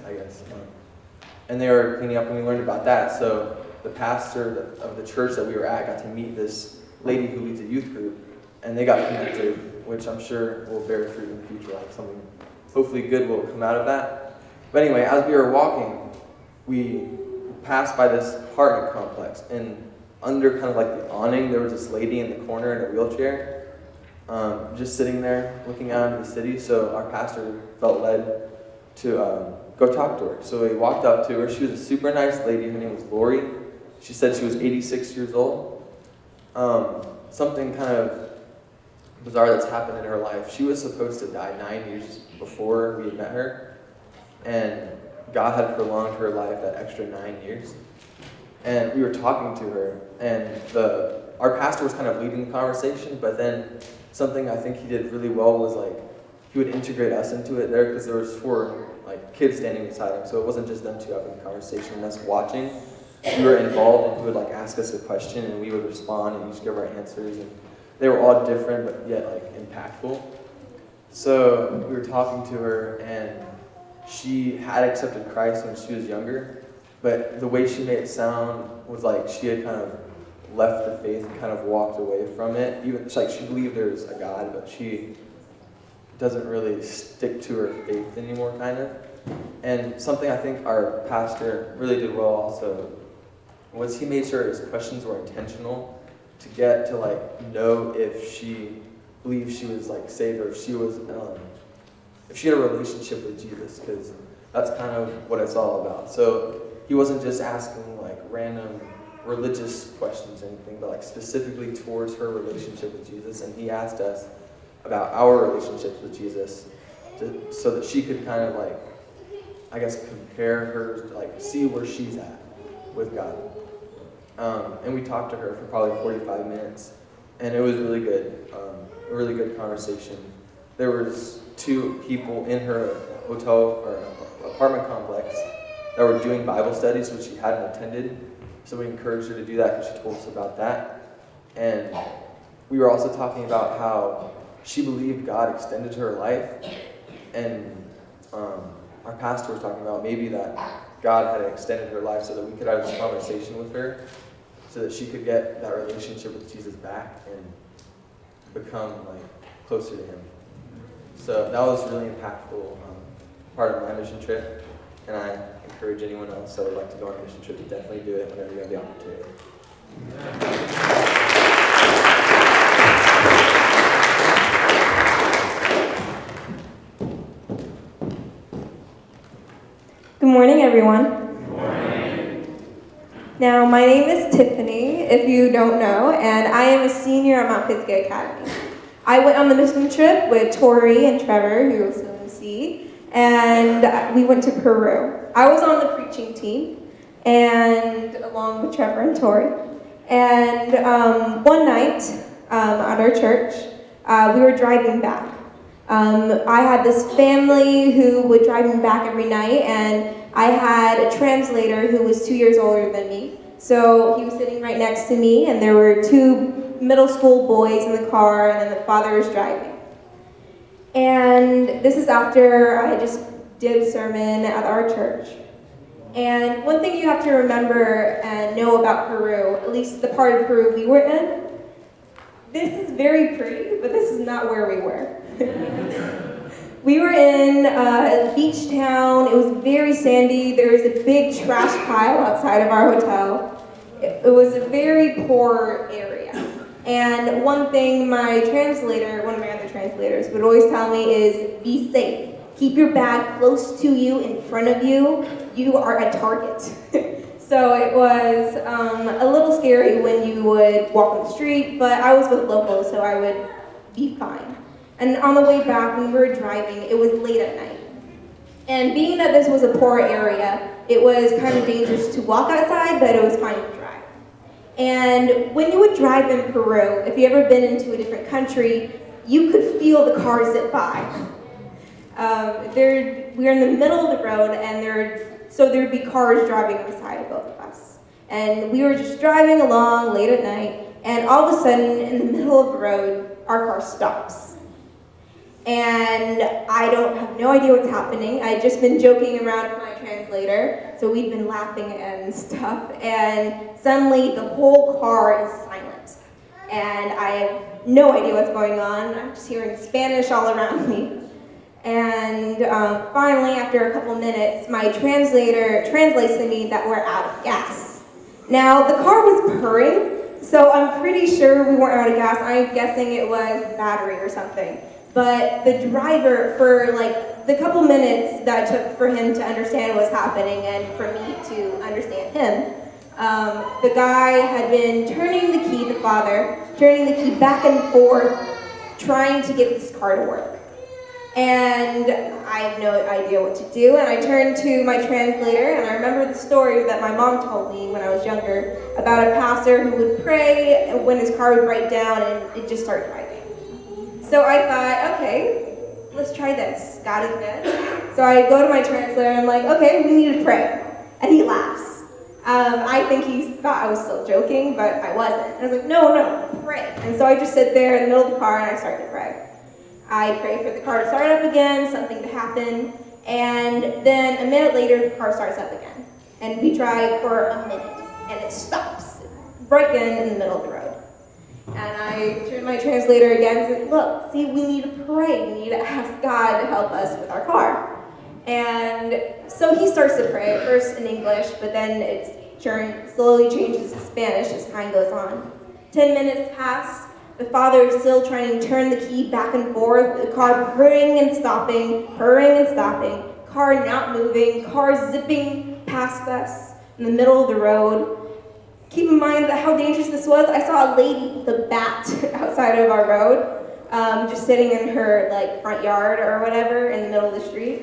And they were cleaning up, and we learned about that. So the pastor of the church that we were at got to meet this lady who leads a youth group, and they got connected, which I'm sure will bear fruit in the future. Like something hopefully good will come out of that. But anyway, as we were walking, we passed by this apartment complex, and under kind of like the awning, there was this lady in the corner in a wheelchair, just sitting there looking out into the city. So our pastor felt led to go talk to her. So we walked up to her. She was a super nice lady. Her name was Lori. She said she was 86 years old. Something kind of bizarre that's happened in her life. She was supposed to die 9 years before we had met her, and God had prolonged her life that extra 9 years. And we were talking to her, and our pastor was kind of leading the conversation, but then something I think he did really well was like he would integrate us into it there, because there was 4 like kids standing beside him, so it wasn't just them 2 having a conversation and us watching. We were involved, and he would like ask us a question, and we would respond and each give our answers, and they were all different but yet like impactful. So we were talking to her, and she had accepted Christ when she was younger, but the way she made it sound was like she had kind of left the faith and kind of walked away from it. Even it's like she believed there was a God, but she doesn't really stick to her faith anymore, kind of. And something I think our pastor really did well also was he made sure his questions were intentional to get to like know if she believed she was like saved or if she was if she had a relationship with Jesus, because that's kind of what it's all about. So he wasn't just asking like random religious questions or anything, but like specifically towards her relationship with Jesus. And he asked us about our relationships with Jesus so that she could kind of like, I guess, compare her, like see where she's at with God. And we talked to her for probably 45 minutes, and it was really good, a really good conversation. There was 2 people in her hotel or apartment complex that were doing Bible studies, which she hadn't attended. So we encouraged her to do that because she told us about that. And we were also talking about how she believed God extended her life. And our pastor was talking about maybe that God had extended her life so that we could have this conversation with her, so that she could get that relationship with Jesus back and become like closer to him. So that was a really impactful part of my mission trip, and I encourage anyone else that would like to go on a mission trip to definitely do it whenever you have the opportunity. Good morning, everyone. Good morning. Now, my name is Tiffany, if you don't know, and I am a senior at Mount Pisgah Academy. I went on the mission trip with Tori and Trevor, who you'll soon see, and we went to Peru. I was on the preaching team, and along with Trevor and Tori. And one night at our church, we were driving back. I had this family who would drive me back every night, and I had a translator who was 2 years older than me. So he was sitting right next to me, and there were 2 middle school boys in the car, and then the father was driving. And this is after I just did a sermon at our church. And one thing you have to remember and know about Peru, at least the part of Peru we were in, this is very pretty, but this is not where we were. We were in a beach town. It was very sandy. There was a big trash pile outside of our hotel. It was a very poor area. And one thing my translator, one of my other translators, would always tell me is, be safe. Keep your bag close to you, in front of you. You are a target. So it was a little scary when you would walk on the street, but I was with locals, so I would be fine. And on the way back, when we were driving, it was late at night. And being that this was a poor area, it was kind of dangerous to walk outside, but it was fine to drive. And when you would drive in Peru, if you ever been into a different country, you could feel the cars zip by. We're in the middle of the road, and there'd be cars driving on the side of both of us. And we were just driving along late at night, and all of a sudden, in the middle of the road, our car stops. And I have no idea what's happening. I'd just been joking around with my translator, so we'd been laughing and stuff, and suddenly the whole car is silent. And I have no idea what's going on. I'm just hearing Spanish all around me. And finally, after a couple minutes, my translator translates to me that we're out of gas. Now, the car was purring, so I'm pretty sure we weren't out of gas. I'm guessing it was battery or something. But the driver, for like the couple minutes that it took for him to understand what was happening and for me to understand him, the guy had been turning the key, the father, turning the key back and forth, trying to get this car to work. And I had no idea what to do, and I turned to my translator, and I remember the story that my mom told me when I was younger about a pastor who would pray when his car would break down and it just started driving. So I thought, okay, let's try this. God is good. So I go to my translator and I'm like, okay, we need to pray. And he laughs. I think he thought I was still joking, but I wasn't. I was like, no, pray. And so I just sit there in the middle of the car and I start to pray. I pray for the car to start up again, something to happen, And then a minute later, the car starts up again. And we drive for a minute, and it stops right then in the middle of the road. And I turned to my translator again and said, look, see, we need to pray. We need to ask God to help us with our car. And so he starts to pray, at first in English, but then it slowly changes to Spanish as time goes on. 10 minutes pass. The father is still trying to turn the key back and forth, the car purring and stopping, car not moving, car zipping past us in the middle of the road. Keep in mind that how dangerous this was. I saw a lady with a bat outside of our road, just sitting in her front yard or whatever in the middle of the street.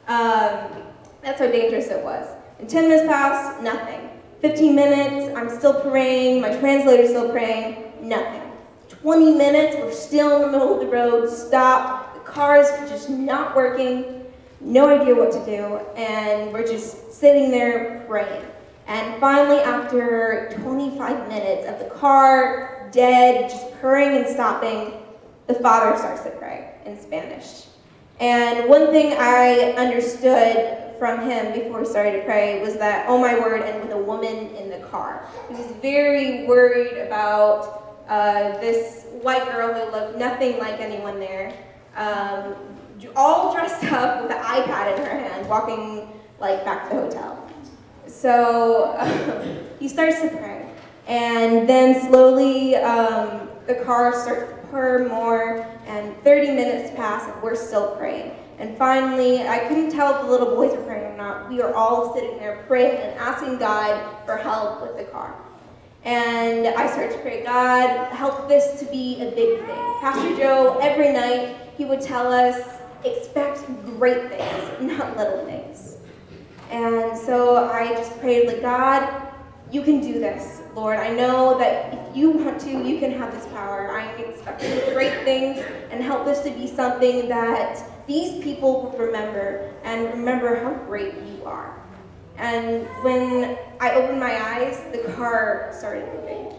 That's how dangerous it was. And 10 minutes pass, nothing. 15 minutes, I'm still praying, my translator's still praying, nothing. 20 minutes, we're still in the middle of the road, stopped, the car's just not working, no idea what to do, and we're just sitting there praying. And finally, after 25 minutes of the car dead, just purring and stopping, the father starts to pray in Spanish. And one thing I understood from him before he started to pray was that, oh my word, and with a woman in the car. He was very worried about this white girl who looked nothing like anyone there, all dressed up with an iPad in her hand, walking back to the hotel. So he starts to pray, and then slowly the car starts to purr more, and 30 minutes pass, and we're still praying. And finally, I couldn't tell if the little boys were praying or not. We are all sitting there praying and asking God for help with the car. And I started to pray, God, help this to be a big thing. Pastor Joe, every night, he would tell us, expect great things, not little things. And so I just prayed, God, you can do this, Lord. I know that if you want to, you can have this power. I'm expecting great things, and help this to be something that these people will remember, and remember how great you are. And when I opened my eyes, the car started moving.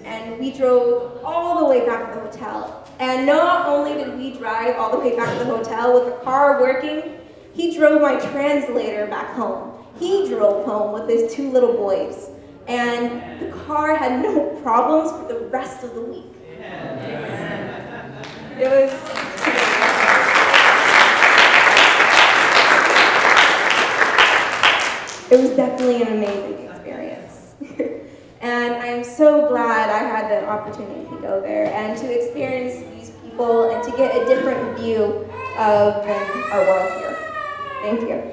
And we drove all the way back to the hotel. And not only did we drive all the way back to the hotel with the car working, he drove my translator back home. He drove home with his 2 little boys. And the car had no problems for the rest of the week. It was definitely an amazing experience. And I'm so glad I had the opportunity to go there and to experience these people and to get a different view of our world here. Thank you.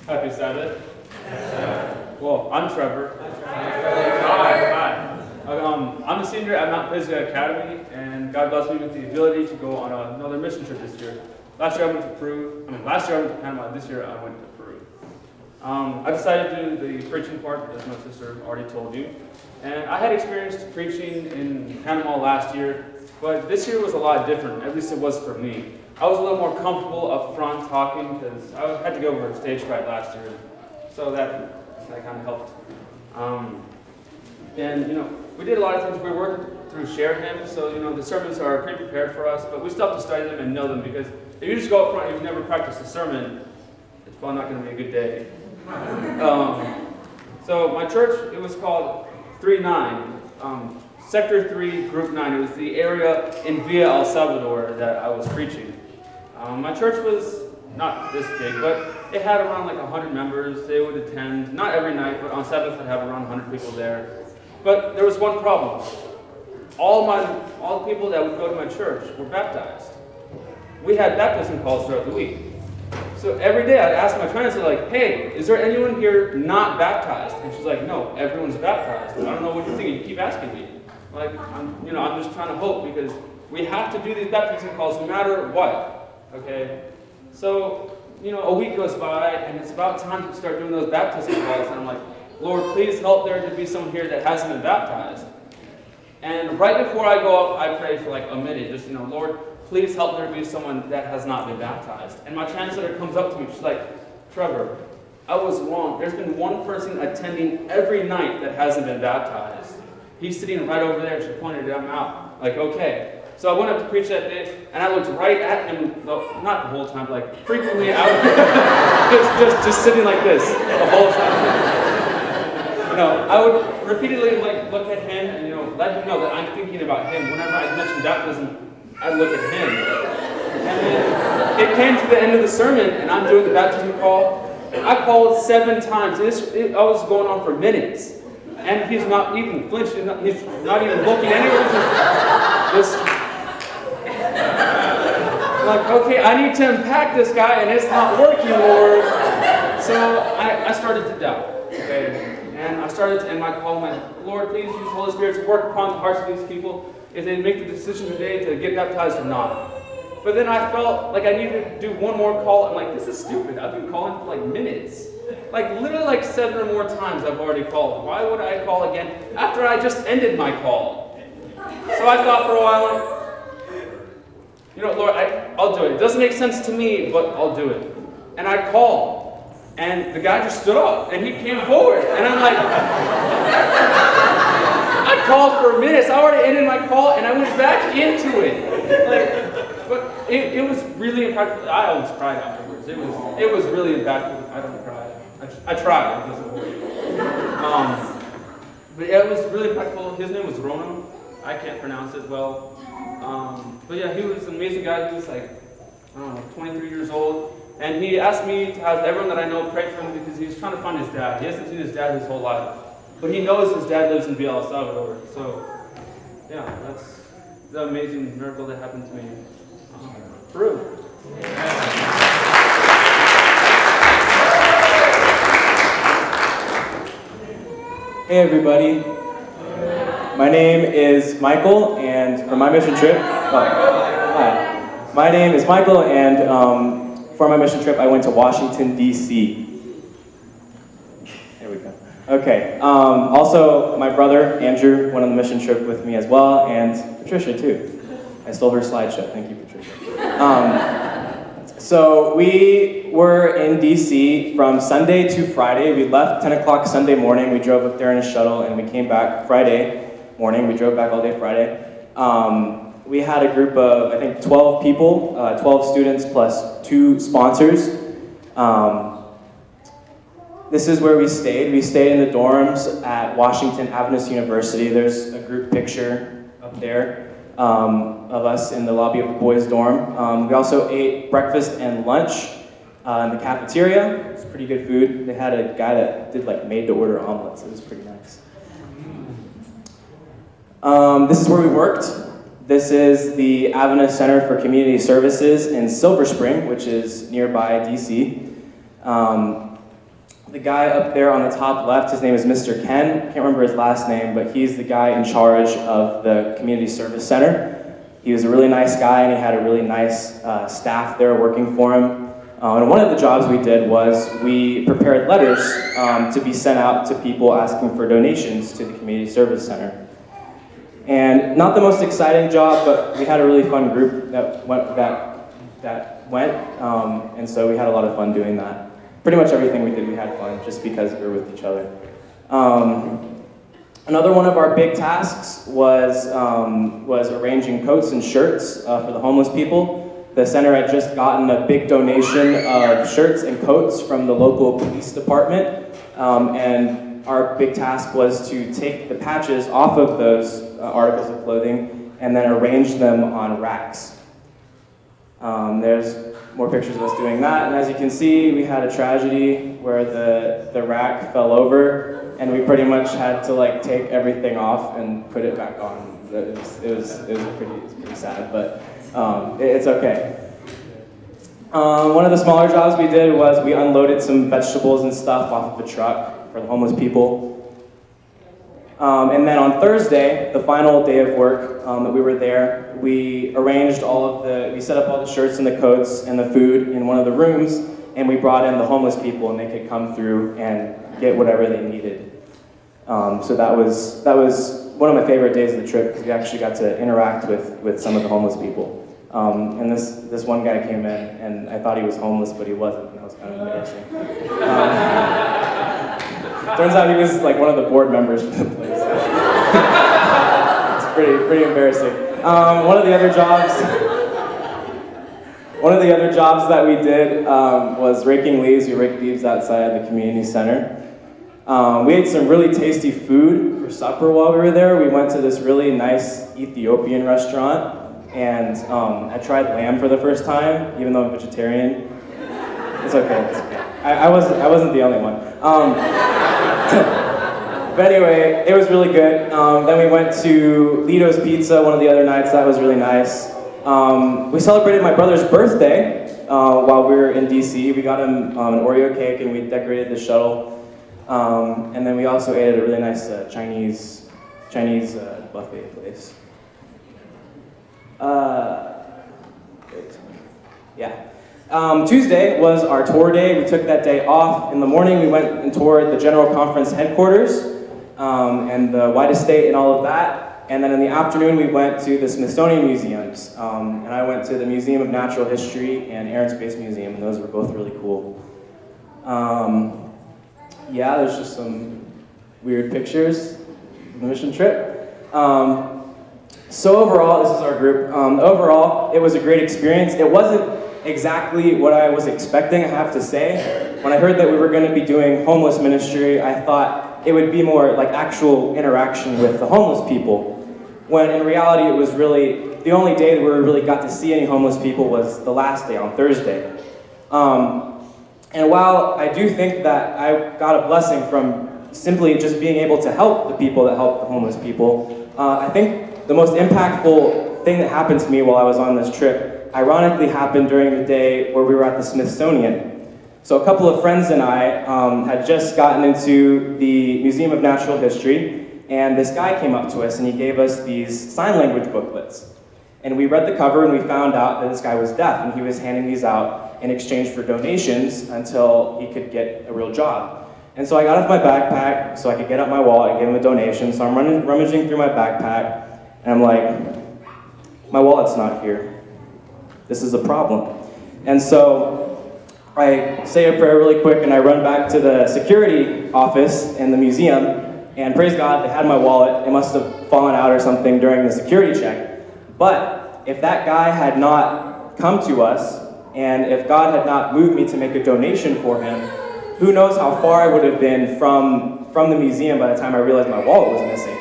Happy Sabbath. Well, I'm Trevor. Hi. I'm a senior at Mount Pisgah Academy, and God blessed me with the ability to go on another mission trip this year. Last year I went to Peru. Last year I went to Panama. This year I went to Peru. I decided to do the preaching part, as my sister already told you. And I had experienced preaching in Panama last year, but this year was a lot different. At least it was for me. I was a little more comfortable up front talking because I had to go over stage fright last year, so that kind of helped. And we did a lot of things. We worked through share hymns, so the sermons are pre-prepared for us, but we still have to study them and know them, because if you just go up front and you've never practiced a sermon, it's probably not going to be a good day. So my church, it was called 3-9, Sector 3, Group 9. It was the area in Villa El Salvador that I was preaching. My church was not this big, but it had around 100 members. They would attend, not every night, but on Sabbath I'd have around 100 people there. But there was one problem. All the people that would go to my church were baptized. We had baptism calls throughout the week. So every day I'd ask my translator, hey, is there anyone here not baptized? And she's like, no, everyone's baptized. I don't know what you're thinking. You keep asking me. I'm just trying to hope, because we have to do these baptism calls no matter what. Okay? So, a week goes by, and it's about time to start doing those baptism calls, and I'm like, Lord, please help there to be someone here that hasn't been baptized. And right before I go up, I pray for a minute, just, Lord, please help there be someone that has not been baptized. And my translator comes up to me, she's like, Trevor, I was wrong. There's been one person attending every night that hasn't been baptized. He's sitting right over there. She pointed him out. Like, okay. So I went up to preach that day, and I looked right at him, not the whole time, but like frequently I would just sitting like this the whole time. You know, I would repeatedly like look at him and let him know that I'm thinking about him. Whenever I mentioned baptism, I'd look at him. And then it came to the end of the sermon, and I'm doing the baptism call. I called 7 times. I was going on for minutes. And he's not even flinching, he's not even looking anywhere. Just like, okay, I need to unpack this guy, and it's not working, Lord. So I started to doubt, okay? And I started to end my call, my Lord, please use the Holy Spirit to work upon the hearts of these people if they make the decision today to get baptized or not. But then I felt like I needed to do one more call. I'm like, this is stupid. I've been calling for like minutes. Like literally like 7 or more times I've already called. Why would I call again after I just ended my call? So I thought for a while, Lord, I'll do it. It doesn't make sense to me, but I'll do it. And I called. And the guy just stood up and he came forward. And I'm like, I called for minutes. I already ended my call and I went back into it. But it was really impactful. I almost cried afterwards. It was really impactful. I don't cry. I tried. It doesn't work. But yeah, it was really impactful. His name was Rono. I can't pronounce it well. But yeah, he was an amazing guy. He was like, I don't know, 23 years old. And he asked me to have everyone that I know pray for him because he was trying to find his dad. He hasn't seen his dad his whole life. But he knows his dad lives in El Salvador. So yeah, that's the amazing miracle that happened to me. True. Hey everybody, my name is Michael, and for my mission trip, hi. My name is Michael, and for my mission trip, I went to Washington, D.C. There we go. Okay. Also, my brother Andrew went on the mission trip with me as well, and Patricia too. I stole her slideshow. Thank you, Patricia. So we were in D.C. from Sunday to Friday. We left 10 o'clock Sunday morning. We drove up there in a shuttle, and we came back Friday morning. We drove back all day Friday. We had a group of, I think, 12 people, 12 students plus 2 sponsors. This is where we stayed. We stayed in the dorms at Washington Adventist University. There's a group picture up there. Of us in the lobby of the boys' dorm. We also ate breakfast and lunch in the cafeteria. It was pretty good food. They had a guy that did like made-to-order omelets. It was pretty nice. This is where we worked. This is the Adventist Center for Community Services in Silver Spring, which is nearby DC. The guy up there on the top left, his name is Mr. Ken. I can't remember his last name, but he's the guy in charge of the Community Service Center. He was a really nice guy, and he had a really nice staff there working for him. And one of the jobs we did was we prepared letters to be sent out to people asking for donations to the Community Service Center. And not the most exciting job, but we had a really fun group that went, and so we had a lot of fun doing that. Pretty much everything we did, we had fun, just because we were with each other. Another one of our big tasks was arranging coats and shirts for the homeless people. The center had just gotten a big donation of shirts and coats from the local police department, and our big task was to take the patches off of those articles of clothing and then arrange them on racks. There's more pictures of us doing that, and as you can see, we had a tragedy where the rack fell over, and we pretty much had to like take everything off and put it back on. It was pretty sad, but it's okay. One of the smaller jobs we did was we unloaded some vegetables and stuff off of a truck for the homeless people. And then on Thursday, the final day of work that we were there, we arranged we set up all the shirts and the coats and the food in one of the rooms, and we brought in the homeless people, and they could come through and get whatever they needed. So that was one of my favorite days of the trip, because we actually got to interact with some of the homeless people. And this one guy came in, and I thought he was homeless, but he wasn't, and that was kind of embarrassing. Turns out he was like one of the board members for the place. It's pretty embarrassing. One of the other jobs that we did was raking leaves. We raked leaves outside the community center. We ate some really tasty food for supper while we were there. We went to this really nice Ethiopian restaurant, and I tried lamb for the first time, even though I'm vegetarian. It's okay. It's okay. I wasn't the only one. But anyway, it was really good. Then we went to Lito's Pizza one of the other nights. That was really nice. We celebrated my brother's birthday while we were in DC. We got him an Oreo cake, and we decorated the shuttle. And then we also ate at a really nice Chinese buffet place. Tuesday was our tour day. We took that day off. In the morning, we went and toured the General Conference headquarters and the White Estate and all of that. And then in the afternoon, we went to the Smithsonian museums. And I went to the Museum of Natural History and Air and Space Museum, and those were both really cool. There's just some weird pictures of the mission trip. So overall, this is our group. Overall, it was a great experience. It wasn't exactly what I was expecting, I have to say. When I heard that we were going to be doing homeless ministry, I thought it would be more like actual interaction with the homeless people. When in reality, it was really, the only day that we really got to see any homeless people was the last day, on Thursday. And while I do think that I got a blessing from simply just being able to help the people that help the homeless people, I think the most impactful thing that happened to me while I was on this trip ironically happened during the day where we were at the Smithsonian. So a couple of friends and I had just gotten into the Museum of Natural History, and this guy came up to us and he gave us these sign language booklets. And we read the cover and we found out that this guy was deaf, and he was handing these out in exchange for donations until he could get a real job. And so I got off my backpack so I could get out my wallet and give him a donation. So I'm rummaging through my backpack, and I'm like, my wallet's not here. This is a problem. And so I say a prayer really quick, and I run back to the security office in the museum, and praise God, they had my wallet. It must have fallen out or something during the security check. But if that guy had not come to us, and if God had not moved me to make a donation for him, who knows how far I would have been from the museum by the time I realized my wallet was missing.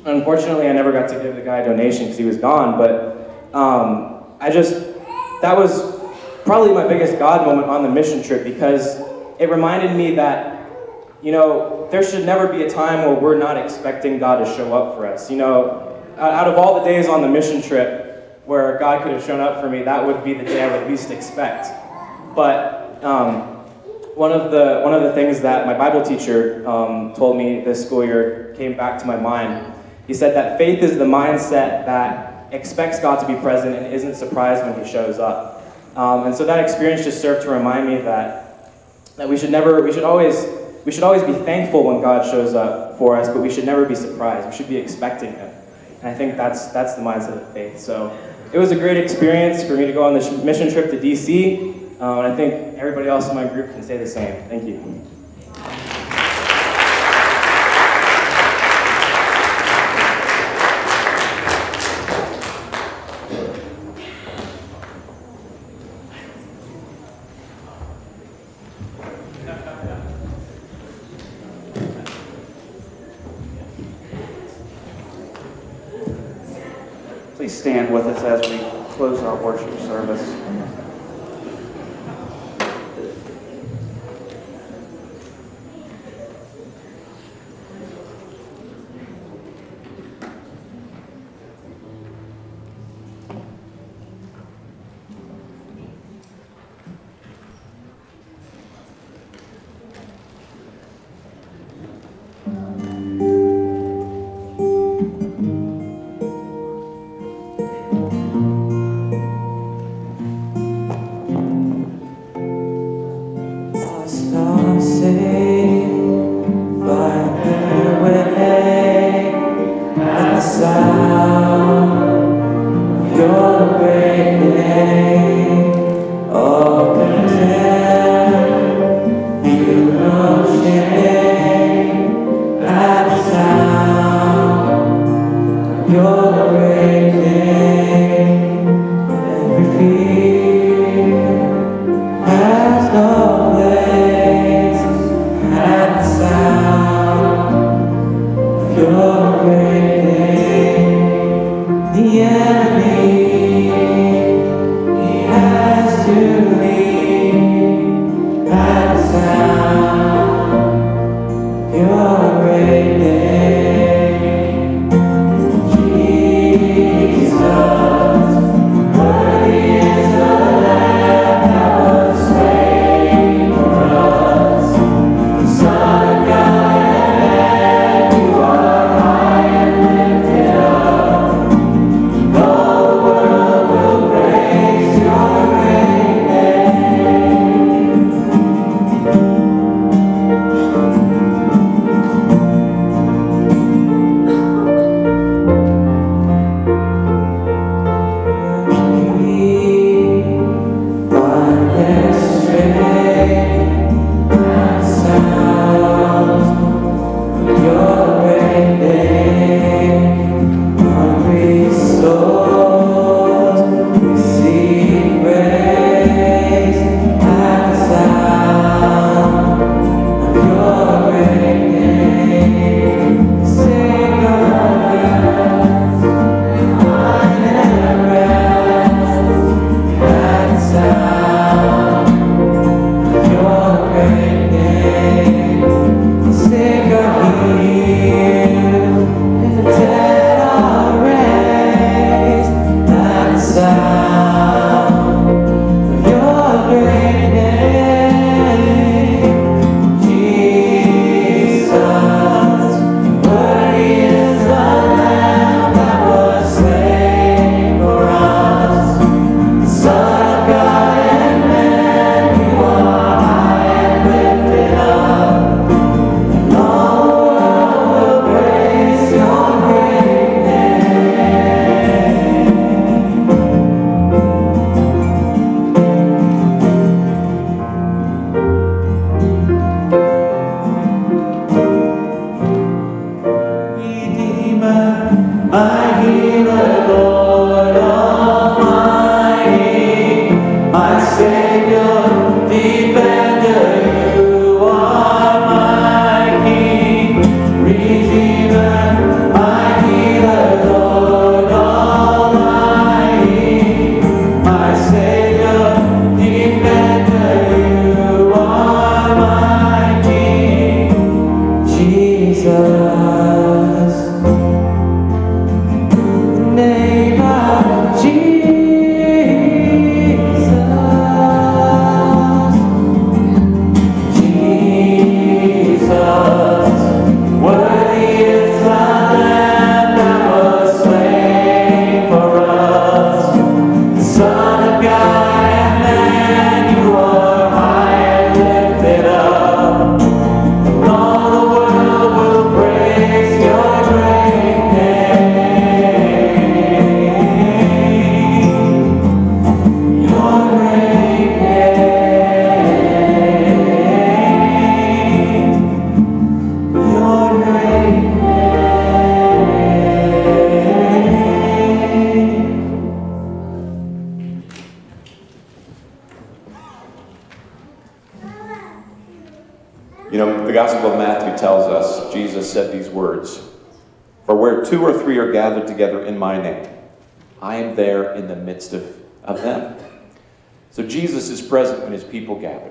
Unfortunately, I never got to give the guy a donation because he was gone, but that was probably my biggest God moment on the mission trip, because it reminded me that, there should never be a time where we're not expecting God to show up for us. Out of all the days on the mission trip where God could have shown up for me, that would be the day I would least expect. But one of the things that my Bible teacher told me this school year came back to my mind. He said that faith is the mindset that expects God to be present and isn't surprised when he shows up. And so that experience just served to remind me that we should always be thankful when God shows up for us, but we should never be surprised. We should be expecting him. And I think that's the mindset of faith. So it was a great experience for me to go on this mission trip to DC, and I think everybody else in my group can say the same. Thank you. Please stand with us as we close our worship service. Jesus, name of Jesus, Jesus, worthy is the Lamb that was slain for us, the Son of God and man, you are high and lifted up. All the world will praise your great name. Your great name. Your great name. You know, the Gospel of Matthew tells us, Jesus said these words, "For where 2 or 3 are gathered together in my name, I am there in the midst of them." So Jesus is present when his people gather.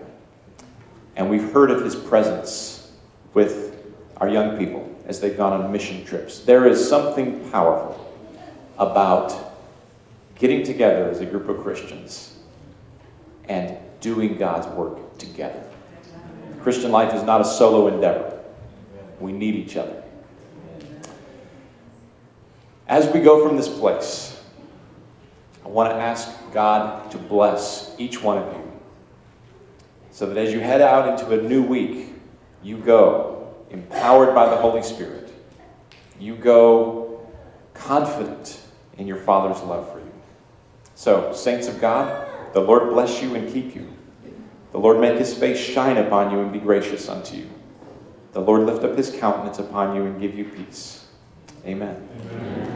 And we've heard of his presence with our young people as they've gone on mission trips. There is something powerful about getting together as a group of Christians and doing God's work together. Christian life is not a solo endeavor. We need each other. As we go from this place, I want to ask God to bless each one of you so that as you head out into a new week, you go empowered by the Holy Spirit. You go confident in your Father's love for you. So, saints of God, the Lord bless you and keep you. The Lord make his face shine upon you and be gracious unto you. The Lord lift up his countenance upon you and give you peace. Amen. Amen.